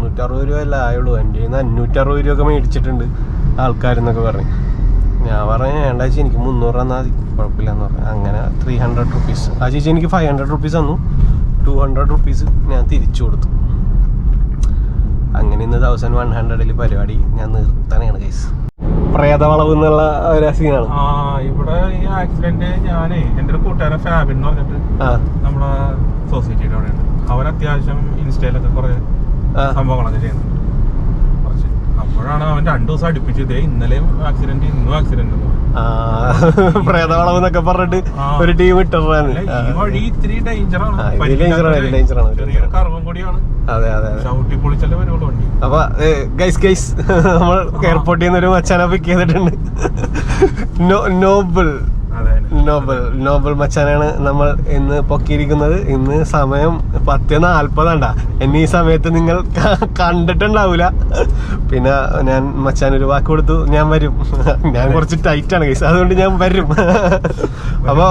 Speaker 1: 360 രൂപ അല്ല ആയുള്ളൂ, എൻ്റെ 560 രൂപയൊക്കെ മേടിച്ചിട്ടുണ്ട് ആൾക്കാരെന്നൊക്കെ പറഞ്ഞു. ഞാൻ പറഞ്ഞു വേണ്ട ചേച്ചി എനിക്ക് 300 തന്നാൽ മതി, കുഴപ്പമില്ലെന്ന് പറഞ്ഞു. അങ്ങനെ 300 റുപ്പീസ്. ആ ചേച്ചി എനിക്ക് 500 റുപ്പീസ് തന്നു. 200 റുപ്പീസ് ഞാൻ തിരിച്ചു കൊടുത്തു. അങ്ങനെ ഇന്ന് 1100 പരിപാടി ഞാൻ നിർത്താനാണ് ഗൈസ്. പ്രേതവളവ് എന്നുള്ള ഒരു സീനാണ്
Speaker 5: ഇവിടെ. ഈ ആക്സിഡന്റ് ഞാനേ എൻ്റെ ഒരു കൂട്ടുകാരൻ ഫാബിൻ എന്ന് പറഞ്ഞിട്ട് നമ്മളെ സൊസൈറ്റിയുടെ അവിടെ ഉണ്ട്. അവൻ അത്യാവശ്യം ഇൻസ്റ്റയിലൊക്കെ കുറെ സംഭവങ്ങളൊക്കെ ചെയ്യുന്നത്. അപ്പോഴാണ് അവൻ 2 ദിവസം അടുപ്പിച്ചു ഇതേ ഇന്നലെയും ആക്സിഡന്റ് ഇന്നും ആക്സിഡന്റ്
Speaker 1: പ്രേതവളവ് എന്നൊക്കെ പറഞ്ഞിട്ട് ഒരു ടീം ഇട്ടാണ്.
Speaker 5: ഈ വഴി ഇത്തിരി ഡേഞ്ചറാണ്, ചെറിയൊരു കർവം കൂടിയാണ്. ചവിട്ടി പൊളിച്ചല്ലേ വരുള്ളൂ വണ്ടി.
Speaker 1: അപ്പൊ ഗൈസ് നമ്മൾ എയർപോർട്ടിൽ നിന്ന് ഒരു മച്ചാനെ പിക്ക് ചെയ്തിട്ടുണ്ട്. നോബൽ മച്ചാനാണ് നമ്മൾ ഇന്ന് പൊക്കിയിരിക്കുന്നത്. ഇന്ന് സമയം 10:40 എന്നെ ഈ സമയത്ത് നിങ്ങൾ കണ്ടിട്ടുണ്ടാവൂല. പിന്നെ ഞാൻ മച്ചാനൊരു വാക്ക് കൊടുത്തു, ഞാൻ വരും. ഞാൻ കുറച്ച് ടൈറ്റാണ് ഗൈസ്, അതുകൊണ്ട് ഞാൻ വരും. അപ്പൊ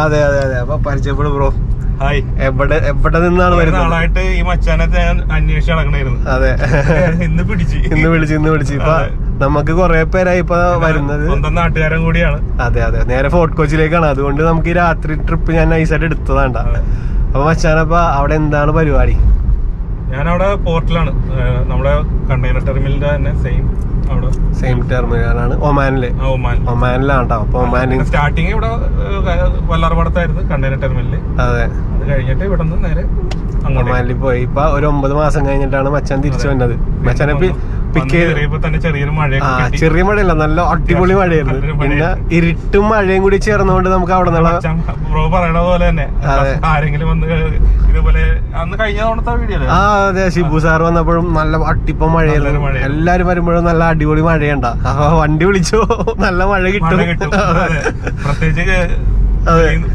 Speaker 1: അതെ അപ്പൊ പരിചയപ്പെടും ബ്രോ.
Speaker 5: ഹായ്.
Speaker 1: എവിടെ നിന്നാണ് വരുന്നത്?
Speaker 5: ഈ മച്ചാനെ ഞാൻ അന്വേഷിച്ച് നടക്കണായിരുന്നു.
Speaker 1: അതെ,
Speaker 5: ഇന്ന്
Speaker 1: വിളിച്ച് ഇപ്പൊ നമുക്ക് കുറെ പേരായി ഇപ്പൊ വരുന്നത്.
Speaker 5: സ്വന്തം നാട്ടുകാരൻ കൂടിയാണ്.
Speaker 1: അതെ നേരെ ഫോർട്ട് കൊച്ചിയിലേക്കാണ്. അതുകൊണ്ട് നമുക്ക് ഈ രാത്രി ട്രിപ്പ് ഞാൻ നൈസായിട്ട് എടുത്തതാണ്ട. അപ്പൊ മച്ചാനപ്പ അവിടെ എന്താണ് പരിപാടി?
Speaker 5: ഞാനവിടെ പോർട്ടിലാണ്, നമ്മുടെ കണ്ടെയ്നർ ടെർമിനലിന്റെ തന്നെ സെയിം
Speaker 1: ടെർമിനലാണ് ഒമാനിലാണ് കേട്ടോ. അപ്പൊ ഒമാനിൽ
Speaker 5: സ്റ്റാർട്ടിങ് ഇവിടെ വല്ലാർപാടത്തായിരുന്നു കണ്ടെയ്നർ ടെർമിനല്.
Speaker 1: അതെ,
Speaker 5: അത് കഴിഞ്ഞിട്ട് ഇവിടെ നിന്ന് നേരെ
Speaker 1: ഒമാനിൽ പോയി. ഇപ്പൊ ഒരു 9 മാസം കഴിഞ്ഞിട്ടാണ് മച്ചാൻ തിരിച്ചു വന്നത്. മച്ചാനെ ചെറിയ മഴയല്ല, നല്ല അടിപൊളി മഴയായിരുന്നു. പിന്നെ ഇരുട്ടും മഴയും കൂടി ചേർന്നുകൊണ്ട് നമുക്ക് അവിടെ നിന്നുള്ള
Speaker 5: പറയണ പോലെ തന്നെ ആരെങ്കിലും വന്ന് ഇതുപോലെ അന്ന് കഴിഞ്ഞ തവണത്തെ വീഡിയോ
Speaker 1: അതെ ഷിബു സാർ വന്നപ്പോഴും നല്ല അട്ടിപ്പം മഴയായിരുന്നു. എല്ലാരും വരുമ്പോഴും നല്ല അടിപൊളി മഴയുണ്ടാ. അപ്പൊ വണ്ടി വിളിച്ചോ നല്ല മഴ കിട്ടും.
Speaker 5: പ്രത്യേകിച്ച്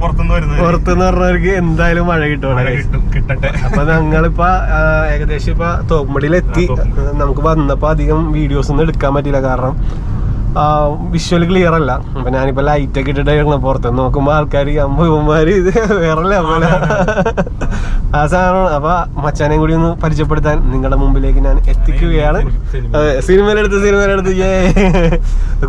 Speaker 1: പുറത്തുനിന്ന് പറഞ്ഞവർക്ക് എന്തായാലും മഴ കിട്ടട്ടെ. അപ്പൊ ഞങ്ങളിപ്പോ ഏകദേശം ഇപ്പൊ തോപ്പുംപടിയിലെത്തി. നമുക്ക് വന്നപ്പോ അധികം വീഡിയോസ് ഒന്നും എടുക്കാൻ പറ്റില്ല, കാരണം വിഷ്വൽ ക്ലിയർ അല്ല. അപ്പൊ ഞാനിപ്പോ ലൈറ്റ് ഒക്കെ ഇട്ടിട്ടായിരുന്നു പുറത്ത് നോക്കുമ്പോ ആൾക്കാർ അമ്മമാര് ഇത് വേറെ ലെവല. ആ സാധനമാണ്. അപ്പൊ മച്ചാനെയും കൂടി ഒന്ന് പരിചയപ്പെടുത്താൻ നിങ്ങളുടെ മുമ്പിലേക്ക് ഞാൻ എത്തിക്കുകയാണ്. സിനിമയിലെടുത്ത്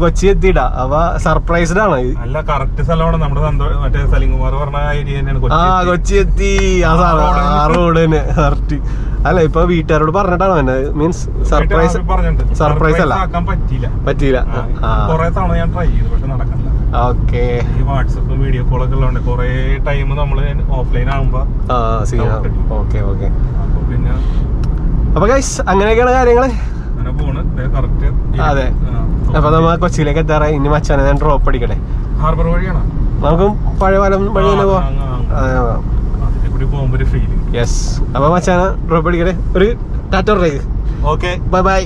Speaker 1: കൊച്ചി എത്തിയിട്ടാ. അപ്പൊ സർപ്രൈസ്ഡ് ആണ്.
Speaker 5: നല്ല കറക്റ്റ് സ്ഥലമാണ് നമ്മുടെ മറ്റേ സലിംകുമാർ പറഞ്ഞ ഏരിയ തന്നെയാണ്.
Speaker 1: ആ കൊച്ചി എത്തി. ആ സാധനം ആ റോഡ് തന്നെ കറക്റ്റ്. അല്ല ഇപ്പൊ വീട്ടുകാരോട് പറഞ്ഞിട്ടാണ് തന്നെ, മീൻസ് സർപ്രൈസ് അല്ല, പറ്റിയില്ല.
Speaker 5: കുറെ തവണ ഞാൻ ട്രൈ ചെയ്തു, പക്ഷെ നടക്കണില്ല.
Speaker 1: ഓക്കെ.
Speaker 5: ഈ വാട്സപ്പ് വീഡിയോ കോളൊക്കെ ഉള്ളതുകൊണ്ട് കുറെ ടൈം നമ്മള് ഓഫ്ലൈൻ ആകുമ്പോ പിന്നെ
Speaker 1: അപ്പൊ ഗൈസ് അങ്ങനെയൊക്കെയാണ് കാര്യങ്ങള്.
Speaker 5: അങ്ങനെ പോണ് കറക്റ്റ്.
Speaker 1: അതെ. അപ്പൊ നമ്മ കൊച്ചിയിലേക്ക് എത്താറായി. ഇനി മച്ചാനെ ഞാൻ ഡ്രോപ്പ് അടിക്കട്ടെ.
Speaker 5: ഹാർബർ വഴിയാണോ?
Speaker 1: നമുക്ക് പഴയ വലം വഴി തന്നെ പോവാം.
Speaker 5: അതിനെ കൂടി പോകുമ്പോ ഒരു ഫീലിംഗ്.
Speaker 1: യെസ്. അപ്പൊ മച്ചാനെ ഡ്രോപ്പ് അടിക്കട്ടെ. ഒരു ടാറ്റ.
Speaker 5: Okay,
Speaker 1: bye bye.